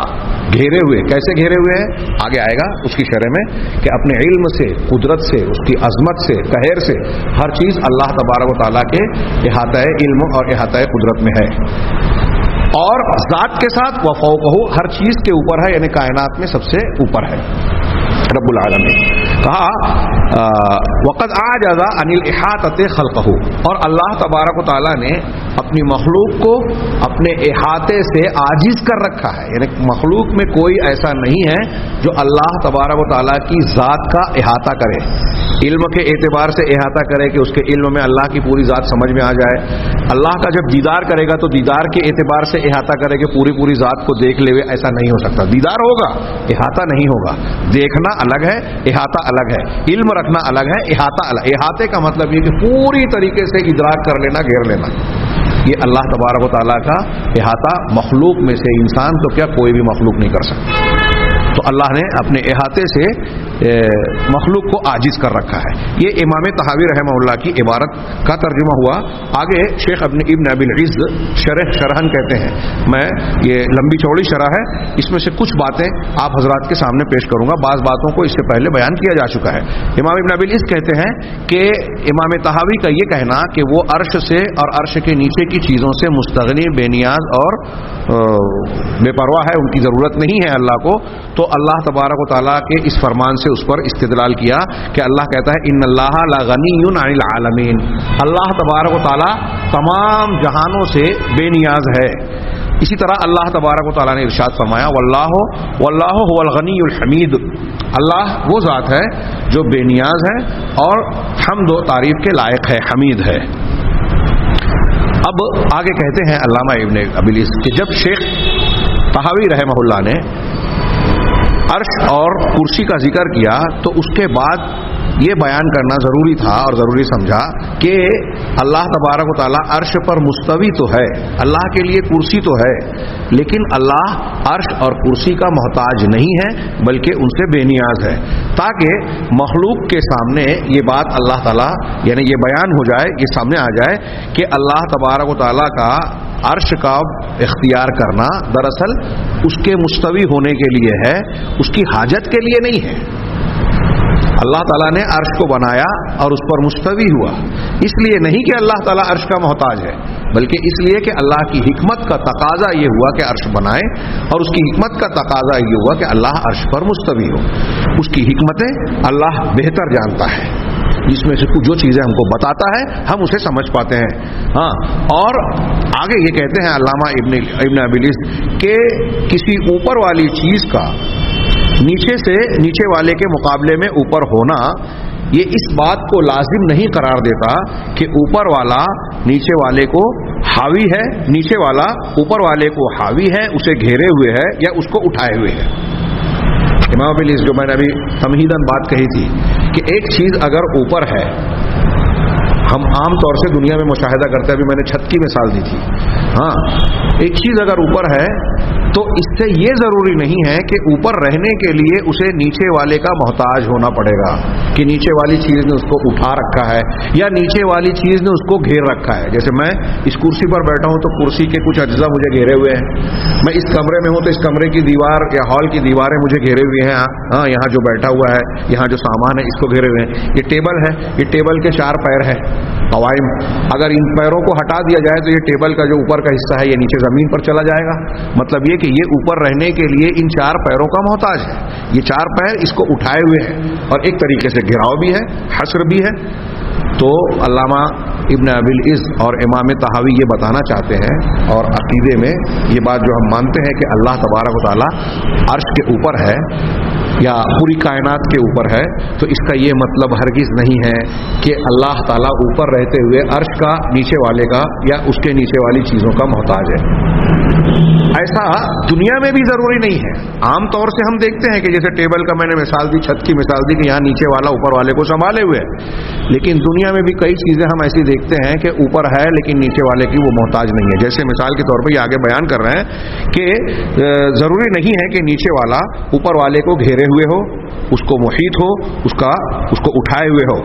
घेरे हुए, कैसे घेरे हुए हैं आगे आएगा उसकी शरह में, कि अपने इल्म से, कुदरत से, उसकी अजमत से, कहर से हर चीज अल्लाह तबारक व तआला के इहाता इल्म और इहाता कुदरत में है। और जात के साथ व फौक़हु, हर चीज के ऊपर है, यानी कायनात में सबसे ऊपर है रब्बुल आलमीन। कहा वक़द आजज़ा अनिल इहातति ख़ल्क़हु, और अल्लाह तबारक व तआला ने अपनी मखलूक को अपने इहाते से आजिज कर रखा है, यानी मखलूक में कोई ऐसा नहीं है जो अल्लाह तबारक व तआला की ज़ात का इहाता करे। इल्म के एतबार से इहाता करे कि उसके इल्म में अल्लाह की पूरी ज़ात समझ में आ जाए। अल्लाह का जब दीदार करेगा तो दीदार के एतबार से इहाता करे कि पूरी ज़ात को देख ले, ऐसा नहीं हो सकता। दीदार होगा, इहाता नहीं होगा। देखना अलग है, इहाता अलग है। इल्म रखना अलग है, इहाता अलग। इहाते का मतलब ये कि पूरी तरीके से इदराक कर लेना, घेर लेना। ये अल्लाह तबारक व तआला का इहाता मखलूक में से, इंसान तो क्या कोई भी मखलूक नहीं कर सकता। तो अल्लाह ने अपने इहाते से मखलूक को आजिज कर रखा है। ये इमाम तहावी रहमहुल्लाह की इबारत का तर्जुमा हुआ। आगे शेख इब्न अबिल इज़्ज़ शरहन कहते हैं, मैं ये लंबी चौड़ी शरह है, इसमें से कुछ बातें आप हजरात के सामने पेश करूंगा, बाज़ बातों को इससे पहले बयान किया जा चुका है। इमाम इब्न अबिल इज़्ज़ कहते हैं कि इमाम तहावी का ये कहना कि वो अर्श से और अर्श के नीचे की चीज़ों से मुस्तगनी, बेनियाज और बेपरवाह है, उनकी ज़रूरत नहीं है अल्लाह को, तो अल्लाह तबारक व तआला के इस फरमान से उस पर इस्तिदलाल किया कि अल्लाह कहता है इन्नल्लाह ला गनियुन अनिल आलमीन, अल्लाह तबारक व तआला तमाम जहानों से बेनियाज है। इसी तरह अल्लाह तबारक व तआला ने इरशाद फरमाया वल्लाहु हुवल गनियुल हमीद, अल्लाह वो ज़ात है जो बेनियाज है और हम्द व तारीफ के लायक है, हमीद है। अब आगे कहते हैं अल्लामा इब्न अबिल इज़्ज़ कि जब शेख तहावी रहमहुल्लाह ने अर्श और कुर्सी का जिक्र किया तो उसके बाद ये बयान करना ज़रूरी था और ज़रूरी समझा कि अल्लाह तबारक व तआला अर्श पर मुस्तवी तो है, अल्लाह के लिए कुर्सी तो है, लेकिन अल्लाह अर्श और कुर्सी का मोहताज नहीं है बल्कि उनसे बेनियाज है, ताकि मखलूक के सामने ये बात अल्लाह ताला यानी ये बयान हो जाए, ये सामने आ जाए कि अल्लाह तबारक व तआला का अर्श का इख्तियार करना दरअसल उसके मुस्तवी होने के लिए है, उसकी हाजत के लिए नहीं है। अल्लाह ताला ने अर्श को बनाया और उस पर मुस्तवी हुआ, इसलिए नहीं कि अल्लाह ताला अर्श का मोहताज है, बल्कि इसलिए कि अल्लाह की हिकमत का तकाजा ये हुआ कि अर्श बनाए, और उसकी हिकमत का तकाजा ये हुआ कि अल्लाह अर्श पर मुस्तवी हो। उसकी हिकमतें अल्लाह बेहतर जानता है, जिसमें से कुछ जो चीज़ें हमको बताता है हम उसे समझ पाते हैं। हाँ, और आगे ये कहते हैं अल्लामा इब्न अबिल इज़्ज़ के किसी ऊपर वाली चीज़ का नीचे से नीचे वाले के मुकाबले में ऊपर होना ये इस बात को लाजिम नहीं करार देता कि ऊपर वाला नीचे वाले को हावी है, नीचे वाला ऊपर वाले को हावी है, उसे घेरे हुए है या उसको उठाए हुए है। इमाम अबिल इज़्ज़ जो मैंने अभी तमहीदन बात कही थी कि एक चीज़ अगर ऊपर है, हम आम तौर से दुनिया में मुशाहिदा करते हैं, अभी मैंने छत की मिसाल दी थी। हाँ, एक चीज़ अगर ऊपर है तो इससे ये ज़रूरी नहीं है कि ऊपर रहने के लिए उसे नीचे वाले का मोहताज होना पड़ेगा, कि नीचे वाली चीज़ ने उसको उठा रखा है या नीचे वाली चीज़ ने उसको घेर रखा है। जैसे मैं इस कुर्सी पर बैठा हूँ तो कुर्सी के कुछ अज्जा मुझे घेरे हुए हैं, मैं इस कमरे में हूँ तो इस कमरे की दीवार या हॉल की दीवारें मुझे घेरे हुए हैं। हाँ, यहाँ जो बैठा हुआ है, यहाँ जो सामान है, इसको घेरे हुए हैं। ये टेबल है, ये टेबल के 4 पैर है कवाइम, अगर इन पैरों को हटा दिया जाए तो ये टेबल का जो ऊपर का हिस्सा है ये नीचे ज़मीन पर चला जाएगा। मतलब ये कि ये ऊपर रहने के लिए इन 4 पैरों का मोहताज है। ये 4 पैर इसको उठाए हुए हैं और एक तरीके से घिराव भी है, हस्र भी है। تو علامہ ابن ابی العز اور امام طحاوی یہ بتانا چاہتے ہیں، اور عقیدے میں یہ بات جو ہم مانتے ہیں کہ اللہ تبارک و تعالیٰ عرش کے اوپر ہے یا پوری کائنات کے اوپر ہے، تو اس کا یہ مطلب ہرگز نہیں ہے کہ اللہ تعالیٰ اوپر رہتے ہوئے عرش کا نیچے والے کا یا اس کے نیچے والی چیزوں کا محتاج ہے۔ ایسا دنیا میں بھی ضروری نہیں ہے۔ عام طور سے ہم دیکھتے ہیں کہ جیسے ٹیبل کا میں نے مثال دی، چھت کی مثال دی کہ یہاں نیچے والا اوپر والے کو سنبھالے ہوئے ہے، لیکن دنیا میں بھی کئی چیزیں ہم ایسی دیکھتے ہیں کہ اوپر ہے لیکن نیچے والے کی وہ محتاج نہیں ہے۔ جیسے مثال کے طور پہ یہ آگے بیان کر رہے ہیں کہ ضروری نہیں ہے کہ نیچے والا اوپر والے کو گھیرے ہوئے ہو، اس کو محیط ہو، اس کو اٹھائے ہوئے ہو،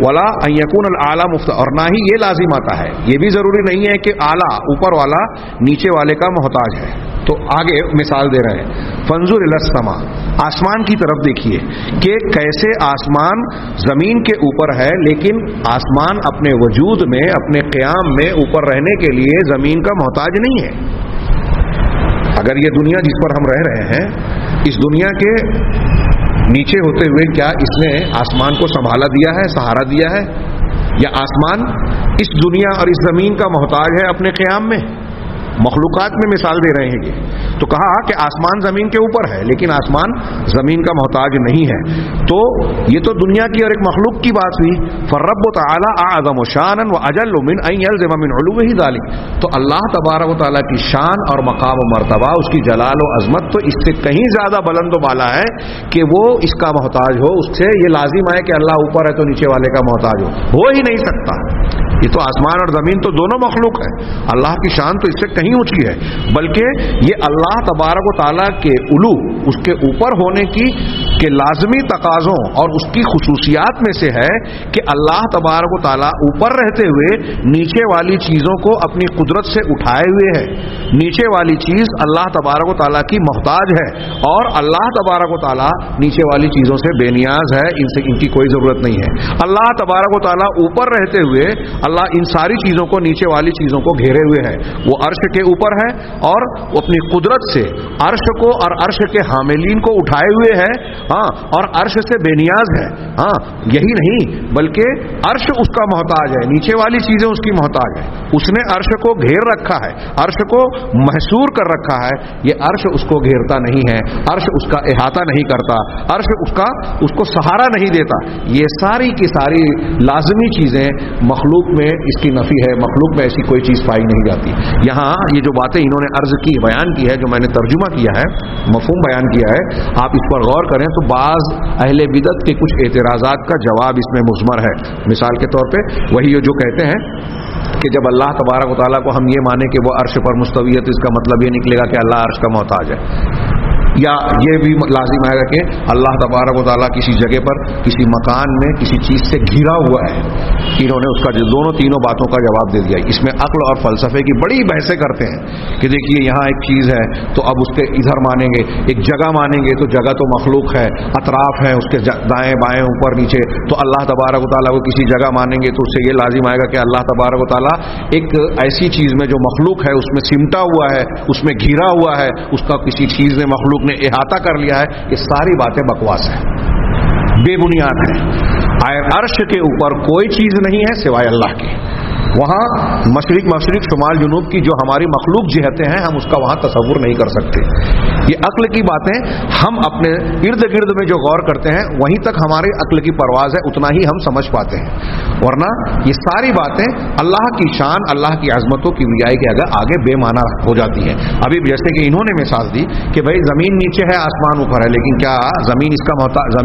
ولا ان یکون الاعلی مفت، اور نہ ہی یہ لازم آتا ہے، یہ بھی ضروری نہیں ہے کہ اعلیٰ اوپر والا نیچے والے کا محتاج ہے۔ تو آگے مثال دے رہے ہیں، فانظر الی السماء، آسمان کی طرف دیکھیے کہ کیسے آسمان زمین کے اوپر ہے، لیکن آسمان اپنے وجود میں، اپنے قیام میں اوپر رہنے کے لیے زمین کا محتاج نہیں ہے۔ اگر یہ دنیا جس پر ہم رہ رہے ہیں، اس دنیا کے نیچے ہوتے ہوئے کیا اس نے آسمان کو سنبھالا دیا ہے، سہارا دیا ہے، یا آسمان اس دنیا اور اس زمین کا محتاج ہے اپنے قیام میں؟ مخلوقات میں مثال دے رہے ہیں یہ تو کہا کہ آسمان زمین کے اوپر ہے لیکن آسمان زمین کا محتاج نہیں ہے۔ تو یہ تو دنیا کی اور ایک مخلوق کی بات ہوئی۔ فالرب تعالی اعظم شانا واجل من ان يلزم من علوه ذلك، تو اللہ تبارک و تعالیٰ کی شان اور مقام و مرتبہ، اس کی جلال و عظمت تو اس سے کہیں زیادہ بلند و بالا ہے کہ وہ اس کا محتاج ہو، اس سے یہ لازم ہے کہ اللہ اوپر ہے تو نیچے والے کا محتاج ہو ہی نہیں سکتا۔ یہ تو آسمان اور زمین تو دونوں مخلوق ہے، اللہ کی شان تو اس سے کہیں اونچی ہے، بلکہ یہ اللہ تبارک و تعالیٰ کے علو، اس کے اوپر ہونے کی کہ لازمی تقاضوں اور اس کی خصوصیات میں سے ہے کہ اللہ تبارک و تعالیٰ اوپر رہتے ہوئے نیچے والی چیزوں کو اپنی قدرت سے اٹھائے ہوئے ہے۔ نیچے والی چیز اللہ تبارک و تعالیٰ کی محتاج ہے، اور اللہ تبارک و تعالیٰ نیچے والی چیزوں سے بے نیاز ہے، ان کی کوئی ضرورت نہیں ہے۔ اللہ تبارک و تعالیٰ اوپر رہتے ہوئے اللہ ان ساری چیزوں کو، نیچے والی چیزوں کو گھیرے ہوئے ہے، وہ عرش کے اوپر ہے اور وہ اپنی قدرت سے عرش کو اور عرش کے حاملین کو اٹھائے ہوئے ہے، اور عرش سے بے نیاز ہے۔ یہی نہیں بلکہ عرش اس کا محتاج ہے، نیچے والی چیزیں اس کی محتاج ہے۔ اس نے عرش کو گھیر رکھا ہے، عرش کو محصور کر رکھا ہے، یہ عرش اس کو گھیرتا نہیں ہے، عرش اس کا احاطہ نہیں کرتا، عرش اس کو سہارا نہیں دیتا۔ یہ ساری کی ساری لازمی چیزیں مخلوق میں اس کی نفی ہے، مخلوق میں ایسی کوئی چیز پائی نہیں جاتی۔ یہاں یہ جو باتیں انہوں نے عرض کی، بیان کی ہے، جو میں نے ترجمہ کیا ہے، مفہوم بیان کیا ہے، آپ اس پر غور کریں تو بعض اہل بدعت کے کچھ اعتراضات کا جواب اس میں مضمر ہے۔ مثال کے طور پہ وہی جو کہتے ہیں کہ جب اللہ تبارک و تعالیٰ کو ہم یہ مانیں کہ وہ عرش پر مستوی ہے تو اس کا مطلب یہ نکلے گا کہ اللہ عرش کا محتاج ہے، یا یہ بھی لازم آئے گا کہ اللہ تبارک و تعالیٰ کسی جگہ پر، کسی مکان میں کسی چیز سے گھرا ہوا ہے۔ انہوں نے اس کا دونوں تینوں باتوں کا جواب دے دیا۔ اس میں عقل اور فلسفے کی بڑی بحثیں کرتے ہیں کہ دیکھیے یہاں ایک چیز ہے تو اب اس کے ادھر مانیں گے، ایک جگہ مانیں گے تو جگہ تو مخلوق ہے، اطراف ہیں اس کے دائیں بائیں اوپر نیچے، تو اللہ تبارک و تعالیٰ کو کسی جگہ مانیں گے تو اس سے یہ لازم آئے گا کہ اللہ تبارک و تعالیٰ ایک ایسی چیز میں جو مخلوق ہے اس میں سمٹا ہوا ہے، اس میں گھرا ہوا ہے، اس کا کسی چیز نے مخلوق نے احاطہ کر لیا ہے۔ یہ ساری باتیں بکواس ہیں، بے بنیاد ہیں۔ عرش کے اوپر کوئی چیز نہیں ہے سوائے اللہ کے۔ وہاں مشرق شمال جنوب کی جو ہماری مخلوق جہتیں ہیں، ہم اس کا وہاں تصور نہیں کر سکتے۔ یہ عقل کی باتیں ہم اپنے ارد گرد میں جو غور کرتے ہیں وہیں تک ہماری عقل کی پرواز ہے، اتنا ہی ہم سمجھ پاتے ہیں، ورنہ یہ ساری باتیں اللہ کی شان، اللہ کی عظمتوں کی بیائی کے آگے بے معنی ہو جاتی ہیں۔ ابھی جیسے کہ انہوں نے مثال دی کہ بھائی زمین نیچے ہے، آسمان اوپر ہے، لیکن کیا زمین اس کا محتاج،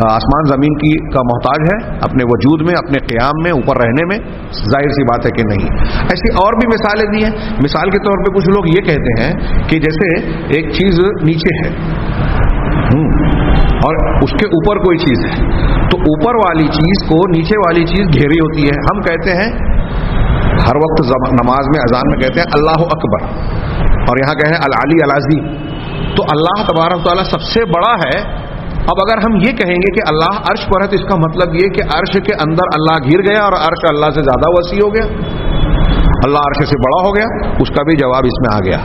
آسمان زمین کی کا محتاج ہے اپنے وجود میں، اپنے قیام میں، اوپر رہنے میں؟ ظاہر سی بات ہے کہ نہیں۔ ایسی اور بھی مثالیں دی ہیں۔ مثال کے طور پہ کچھ لوگ یہ کہتے ہیں کہ جیسے ایک چیز نیچے ہے اور اس کے اوپر کوئی چیز ہے، تو اوپر والی چیز کو نیچے والی چیز گھیری ہوتی ہے۔ ہم کہتے ہیں ہر وقت نماز میں، اذان میں کہتے ہیں اللہ اکبر، اور یہاں کہیں العلی العظیم، تو اللہ تبارک و تعالیٰ سب سے بڑا ہے۔ اب اگر ہم یہ کہیں گے کہ اللہ عرش پر ہے تو اس کا مطلب یہ کہ عرش کے اندر اللہ گھر گیا اور عرش اللہ سے زیادہ وسیع ہو گیا، اللہ عرش سے بڑا ہو گیا؟ اس کا بھی جواب اس میں آ گیا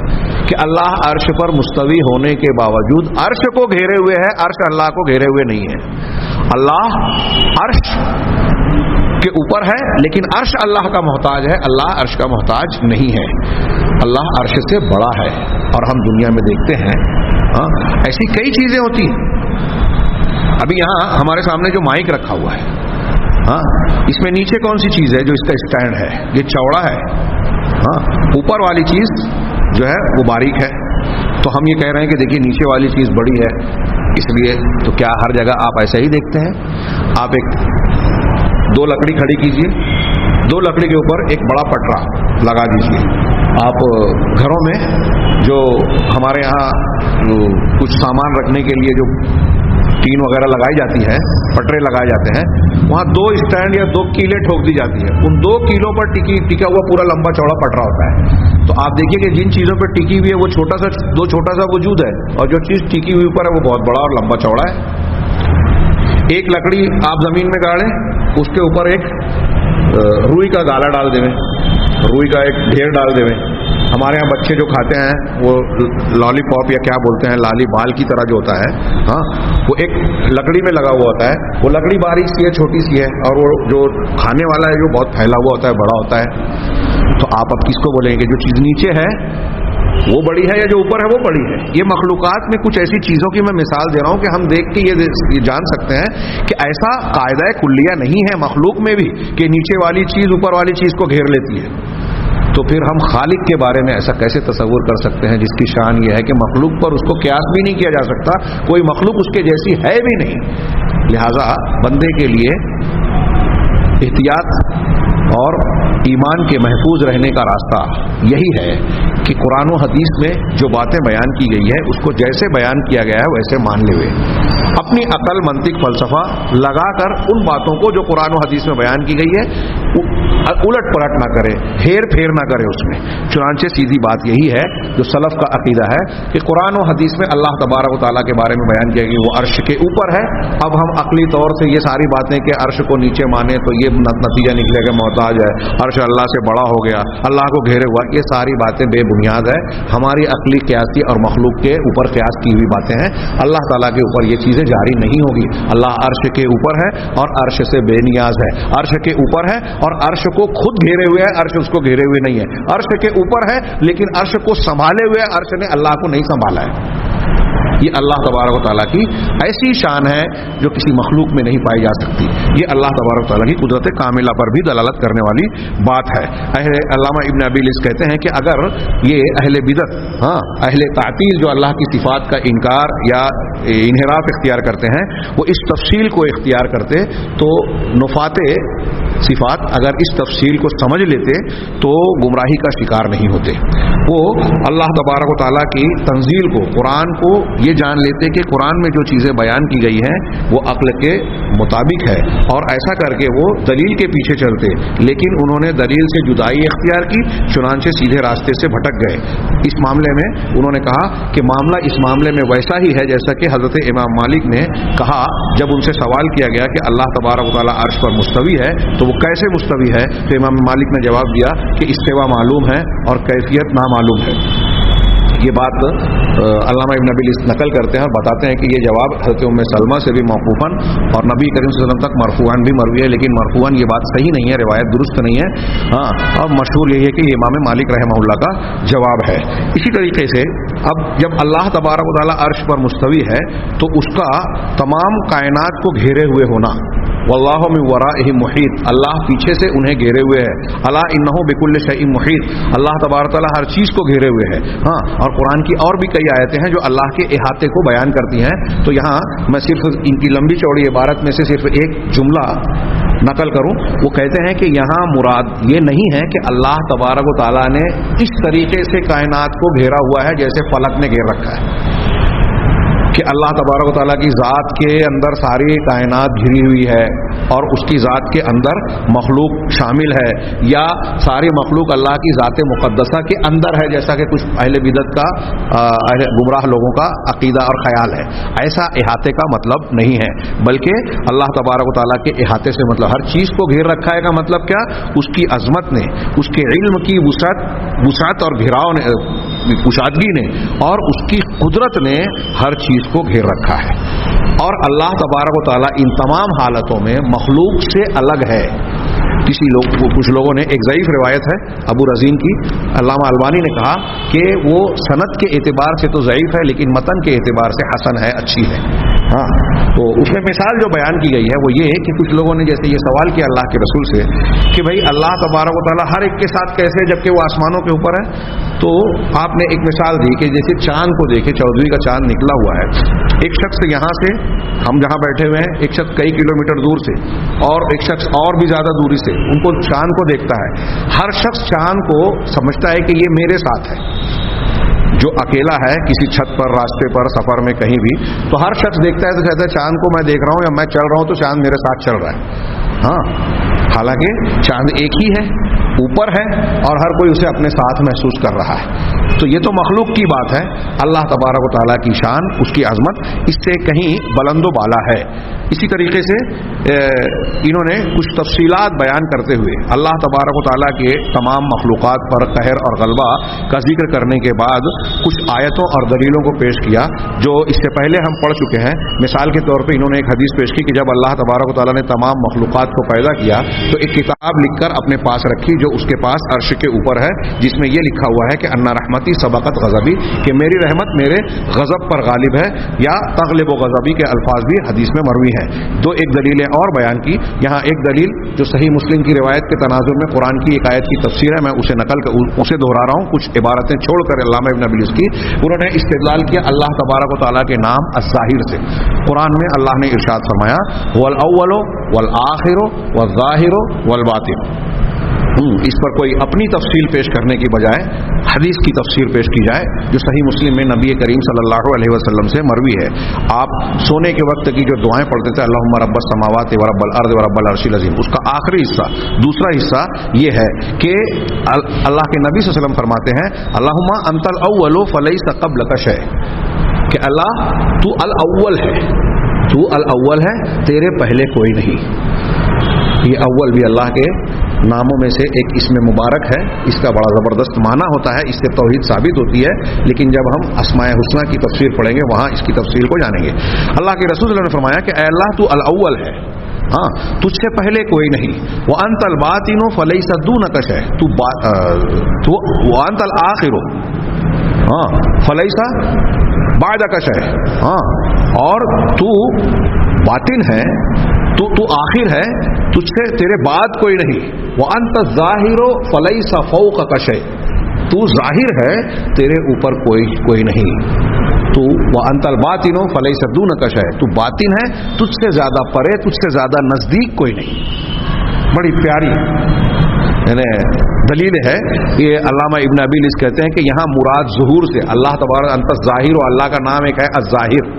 کہ اللہ عرش پر مستوی ہونے کے باوجود عرش کو گھیرے ہوئے ہے، عرش اللہ کو گھیرے ہوئے نہیں ہے۔ اللہ عرش के ऊपर है, लेकिन अर्श अल्लाह का मोहताज है, अल्लाह अर्श का मोहताज नहीं है। अल्लाह अर्श से बड़ा है। और हम दुनिया में देखते हैं ऐसी कई चीजें होती हैं। अभी यहाँ हमारे सामने जो माइक रखा हुआ है, इसमें नीचे कौन सी चीज है जो इसका स्टैंड है? ये चौड़ा है। ऊपर वाली चीज जो है वो बारीक है। तो हम ये कह रहे हैं कि देखिए नीचे वाली चीज बड़ी है, इसलिए तो क्या हर जगह आप ऐसा ही देखते हैं? आप दो लकड़ी खड़ी कीजिए, दो लकड़ी के ऊपर एक बड़ा पटरा लगा दीजिए। आप घरों में जो हमारे यहाँ कुछ सामान रखने के लिए जो टीन वगैरह लगाई जाती है, पटरे लगाए जाते हैं, वहाँ 2 स्टैंड या 2 कीलें ठोक दी जाती है। उन 2 कीलों पर टिका हुआ पूरा लंबा चौड़ा पटरा होता है। तो आप देखिए कि जिन चीज़ों पर टिकी हुई है वो छोटा सा वजूद है, और जो चीज़ टिकी हुई ऊपर है वो बहुत बड़ा और लंबा चौड़ा है। एक लकड़ी आप जमीन में गाड़ें, उसके ऊपर एक रुई का गाला डाल देवें, रुई का एक ढेर डाल देवें। हमारे यहाँ बच्चे जो खाते हैं वो लॉलीपॉप या क्या बोलते हैं, लाली बाल की तरह जो होता है, वो एक लकड़ी में लगा हुआ होता है। वो लकड़ी बारीक सी है, छोटी सी है, और वो जो खाने वाला है जो बहुत फैला हुआ होता है, बड़ा होता है। तो आप अब किसको बोलेंगे? जो चीज़ नीचे है वो बड़ी है या जो ऊपर है वो बड़ी है? ये मखलूकात में कुछ ऐसी चीज़ों की मैं मिसाल दे रहा हूँ कि हम देख के ये जान सकते हैं कि ऐसा कायदा कुल्लिया नहीं है मखलूक में भी कि नीचे वाली चीज़ ऊपर वाली चीज़ को घेर लेती है। तो फिर हम खालिक के बारे में ऐसा कैसे तसव्वुर कर सकते हैं जिसकी शान ये है कि मखलूक पर उसको क्यास भी नहीं किया जा सकता, कोई मखलूक उसके जैसी है भी नहीं। लिहाजा बंदे के लिए एहतियात और ईमान के महफूज रहने का रास्ता यही है कि कुरान और हदीस में जो बातें बयान की गई है उसको जैसे बयान किया गया है वैसे मान ले हुए, अपनी अकल, मंतिक, फलसफा लगाकर उन बातों को जो कुरान और हदीस में बयान की गई है उलट पलट ना करे, हेर फेर ना करे उसमें। चुनांचे सीधी बात यही है जो सलफ का अकीदा है कि कुरान और हदीस में अल्लाह तबारक व तआला के बारे में बयान किया गया वो अर्श के ऊपर है। अब हम अकली तौर से ये सारी बातें कि अर्श को नीचे माने तो ये नतीजा निकलेगा मोहताज है, अर्श अल्लाह से बड़ा हो गया, अल्लाह को घेरे हुआ, ये सारी बातें बेबुनियाद है। हमारी अकली क़यासी और मखलूक के ऊपर क़यास की हुई बातें हैं। अल्लाह ताला के ऊपर ये चीज़ें जारी नहीं होगी। अल्लाह अर्श के ऊपर है और अर्श से बेनियाज है। अर्श के ऊपर है और अर्श को खुद घेरे हुए है, अर्श उसको घेरे हुए नहीं है। अर्श के ऊपर है लेकिन अर्श को संभाले हुए अर्श ने अल्लाह को नहीं संभाला है। ये अल्लाह तबारक व तआला की ऐसी शान है जो किसी मखलूक में नहीं पाई जा सकती। ये अल्लाह तबारक व तआला की कुदरत कामिला पर भी दलालत करने वाली बात है। अल्लामा इब्न अबी लिस कहते हैं कि अगर ये अहले बिदअत, अहले तातील जो अल्लाह की सिफात का इनकार या इन्हिराफ इख्तियार करते हैं, वो इस तफसील को इख्तियार करते तो नुफाते सिफात अगर इस तफसील को समझ लेते तो गुमराही का शिकार नहीं होते। वो अल्लाह तबारक व तआला की तंजील को, कुरान को ये जान लेते कि कुरान में जो चीज़ें बयान की गई हैं वो अक्ल के मुताबिक है, और ऐसा करके वो दलील के पीछे चलते, लेकिन उन्होंने दलील से जुदाई इख्तियार की, चुनांचे सीधे रास्ते से भटक गए। इस मामले में उन्होंने कहा कि मामला इस मामले में वैसा ही है जैसा कि हज़रत इमाम मालिक ने कहा जब उनसे सवाल किया गया कि अल्लाह तबारक व तआला अर्श पर मुस्तवी है तो वो कैसे मुस्तवी है, तो इमाम मालिक ने जवाब दिया कि इस्तिवा मालूम है और कैफियत नामालूम है। ये बात अल्लामा इब्न अबी लिस नकल करते हैं और बताते हैं कि ये जवाब हज़रत उम्मे सलमा से भी मौक़ूफ़न और नबी करीम सल्लल्लाहु अलैहि वसल्लम तक मरफ़ूअन भी मरवी है, लेकिन मरफ़ूअन ये बात सही नहीं है, रिवायत दुरुस्त नहीं है। और मशहूर यही है कि ये इमाम मालिक रहमहुल्लाह का जवाब है। इसी तरीके से अब जब अल्लाह तबारक व तआला अर्श पर मुस्तवी है तो उसका तमाम कायनात को घेरे हुए होना, वल्लाहु मिन वराइहि मुहीत, अल्लाह पीछे से उन्हें घेरे हुए है। अला इन्नहु बिकुल्लि शैइन मुहीत, अल्लाह तबारक व तआला हर चीज़ को घेरे हुए है। और कुरान की और भी कई आयतें हैं जो अल्लाह के इहाते को बयान करती हैं। तो यहाँ मैं सिर्फ इनकी लंबी चौड़ी इबारत में से सिर्फ एक जुमला नकल करूं। वो कहते हैं कि यहाँ मुराद ये नहीं है कि अल्लाह तबारक व तआला ने इस तरीके से कायनात को घेरा हुआ है जैसे फलक ने घेर रखा है, कि अल्लाह तबारक व तआला की ज़ात के अंदर सारी कायनात घिरी हुई है और उसकी ज़ात के अंदर मखलूक शामिल है, या सारी मखलूक अल्लाह की ज़ात मुक़द्दसा के अंदर है, जैसा कि कुछ अहले बिदअत का, गुमराह लोगों का अक़ीदा और ख़याल है। ऐसा इहाते का मतलब नहीं है, बल्कि अल्लाह तबारक व तआला के इहाते से मतलब हर चीज़ को घेर रखा है का मतलब क्या, उसकी अज़मत ने, उसके इल्म की वुसअत और घिराव ने, कुशादगी ने और उसकी कुदरत ने हर चीज़ को घेर रखा है। और अल्लाह तबारक व तआला इन तमाम हालतों में मखलूक से अलग है। कुछ लोगों ने, एक ज़ईफ़ रिवायत है अबू रज़ीन की, अल्लामा अलबानी ने कहा कि वो सनद के एतबार से तो ज़ईफ़ है लेकिन मतन के एतबार से हसन है, अच्छी है। हाँ, तो उसमें मिसाल जो बयान की गई है वो ये है कि कुछ लोगों ने जैसे ये सवाल किया अल्लाह के रसूल से कि भाई अल्लाह तबारक व तआला हर एक के साथ कैसे जबकि वो आसमानों के ऊपर है। तो आपने एक मिसाल दी कि जैसे चांद को देखे, चौदहवीं का चांद निकला हुआ है, एक शख्स यहाँ से, हम जहाँ बैठे हुए हैं, एक शख्स कई किलोमीटर दूर से और एक शख्स और भी ज़्यादा दूरी से उनको चांद को देखता है। हर शख्स चांद को समझता है कि ये मेरे साथ है। जो अकेला है किसी छत पर, रास्ते पर, सफर में कहीं भी, तो हर शख्स देखता है तो कहता है चांद को मैं देख रहा हूं या मैं चल रहा हूं तो चांद मेरे साथ चल रहा है। हाँ, हालांकि चांद एक ही है, ऊपर है और हर कोई उसे अपने साथ महसूस कर रहा है। तो ये तो मखलूक की बात है। अल्लाह तबारक व तआला की शान, उसकी अजमत इससे कहीं बुलंदो बाला है। इसी तरीके से इन्होंने कुछ तफसीलात बयान करते हुए अल्लाह तबारक व तआला के तमाम मखलूक़ात पर कहर और गलबा का जिक्र करने के बाद कुछ आयतों और दलीलों को पेश किया जो इससे पहले हम पढ़ चुके हैं। मिसाल के तौर पर इन्होंने एक हदीस पेश की कि जब अल्लाह तबारक व तआला ने तमाम मखलूक़ात को पैदा किया तो एक किताब लिखकर अपने पास रखी जो उसके पास अर्श के ऊपर है, जिसमें यह लिखा हुआ है कि अन्ना रहमती सबक़त गज़बी, कि मेरी रहमत मेरे गज़ब पर गालिब है, या तग़लिबु गज़बी के अल्फाज भी हदीस में मरवी हैं। दो एक दलीलें और बयान की। यहाँ एक दलील जो सही मुस्लिम की रिवायत के तनाजुर में कुरान की एक आयत की तफसीर है, मैं उसे दोहरा रहा हूँ, कुछ इबारतें छोड़कर अल्लामा इब्न अबी की। उन्होंने इस्तिदलाल किया अल्लाह तबारक व तआला के नाम अज़्ज़ाहिर से। कुरान में अल्लाह ने इरशाद फरमाया वल अव्वलो वल आखिरो वल ज़ाहिरो वल बातिन। इस पर कोई अपनी तफसील पेश करने की बजाय हदीस की तफसीर पेश की जाए जो सही मुस्लिम में नबी करीम सल्लल्लाहु अलैहि वसल्लम से मरवी है। आप सोने के वक्त की जो दुआएं पढ़ते थे, अल्लाहुम्मा रब्बस समावाति व रब्बल अर्ज़ि व रब्बल अर्शिल अज़ीम, उसका आखिरी हिस्सा, दूसरा हिस्सा ये है कि अल्लाह के नबी सल्लल्लाहु अलैहि वसल्लम फरमाते हैं अल्लाहुम्मा अंतल अव्वलु फलैसा क़ब्लका शै, कि अल्लाह तू अल अव्वल है, तू अल अव्वल है, तेरे पहले कोई नहीं। ये अव्वल भी अल्लाह के नामों में से एक इसमें मुबारक है। इसका बड़ा ज़बरदस्त माना होता है, इससे तौहीद साबित होती है, लेकिन जब हम अस्माए हुस्ना की तफसीर पढ़ेंगे वहाँ इसकी तफसीर को जानेंगे। अल्लाह के रसूल ने फरमाया कि अल्लाह तू अल अव्वल है, हाँ, तुझसे पहले कोई नहीं। वो अंतल बातिनो फलैसा दूनका शै, तू वो अंतल आखिरो, हाँ, फलैसा बादका शै, हाँ, और तू बातिन है, तू आखिर है, तुझसे तेरे बाद कोई नहीं। वो अंत ज़ाहिरो फलैसा फौक़का शै, तू ज़ाहिर है, तेरे ऊपर कोई नहीं। तू वो अंतल बातिनो फलैसा दूनका शै, तू बातिन है, तुझसे ज्यादा परे, तुझसे ज्यादा नजदीक कोई नहीं। बड़ी प्यारी दलील है। ये अल्लामा इब्न अबी कहते हैं कि यहाँ मुराद ज़ुहूर से, अल्लाह तबारक अंत ज़ाहिर, और अल्लाह का नाम एक है अज़्ज़ाहिर,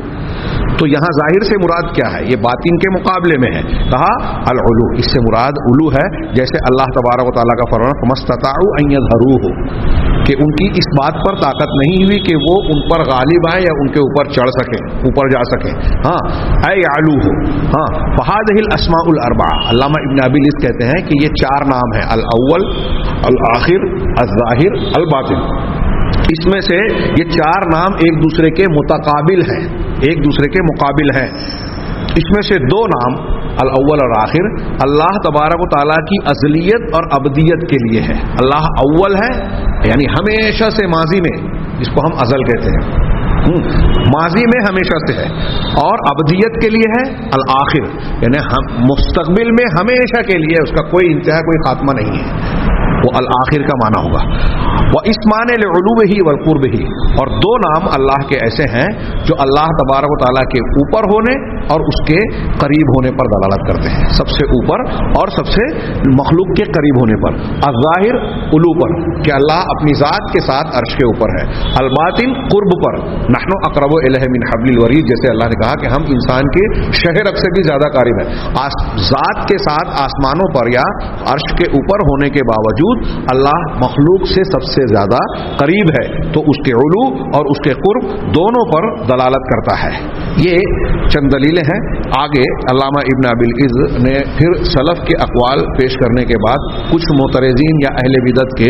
तो यहाँ जाहिर से मुराद क्या है? ये बातिन के मुकाबले में है। कहा अल उलू, इससे मुराद उलू है। जैसे अल्लाह तबारक व तआला का फरमान फमस्तताउ अन यज़हरूहु, कि उनकी इस बात पर ताकत नहीं हुई कि वो उन पर गालिब आए या उनके ऊपर चढ़ सके, ऊपर जा सके। हाँ, ऐ यालूहु, हाँ, फहादिहिल अस्माउल अर्बा, अल्लामा इब्न अबी कहते हैं कि ये चार नाम है, अल अव्वल, अल आखिर, अल ज़ाहिर, अल बातिन। इसमें से ये चार नाम एक दूसरे के मुतकाबिल हैं, एक दूसरे के मुकाबिल हैं। इसमें से दो नाम अल अव्वल और आखिर अल्लाह तबारक व तआला की अज़लियत और अबदियत के लिए है। अल्लाह अव्वल है यानी हमेशा से, माजी में, जिसको हम अज़ल कहते हैं, माजी में हमेशा से है, और अबदियत के लिए है अल आखिर, यानी हम मुस्तक़बिल में हमेशा के लिए, उसका कोई इंतहा, कोई खात्मा नहीं है, वो अल आखिर का माना होगा। वह इस्मान उलूही वल कुर्बही, और दो नाम अल्लाह के ऐसे हैं जो अल्लाह तबारक व तआला के ऊपर होने और उसके करीब होने पर दलालत करते हैं, सबसे ऊपर और सबसे मखलूक के करीब होने पर। अज़्ज़ाहिर उलू पर, कि अल्लाह अपनी ज़ात के साथ अर्श के ऊपर है। अल बातिन कुर्ब पर, नहनु अक़रबु इलैहि मिन हब्लिल वरीद, जैसे अल्लाह ने कहा कि हम इंसान के शहरक से भी ज्यादा करीब है। ज़ात के साथ आसमानों पर या अर्श के ऊपर होने के बावजूद अल्लाह मखलूक से सबसे ज्यादा करीब है, तो उसके उलू और उसके कुर्ब दोनों पर دلالت کرتا ہے۔ یہ چند دلیلیں ہیں۔ آگے علامہ ابن ابی العز نے پھر سلف کے اقوال پیش کرنے کے بعد کچھ معترضین یا اہل بدعت کے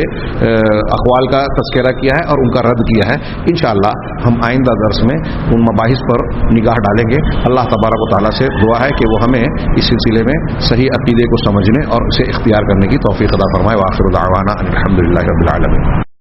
اقوال کا تذکرہ کیا ہے اور ان کا رد کیا ہے۔ انشاءاللہ ہم آئندہ درس میں ان مباحث پر نگاہ ڈالیں گے۔ اللہ تبارک و تعالیٰ سے دعا ہے کہ وہ ہمیں اس سلسلے میں صحیح عقیدے کو سمجھنے اور اسے اختیار کرنے کی توفیق عطا فرمائے۔ وآخر دعوانا ان الحمد للہ رب العالمین۔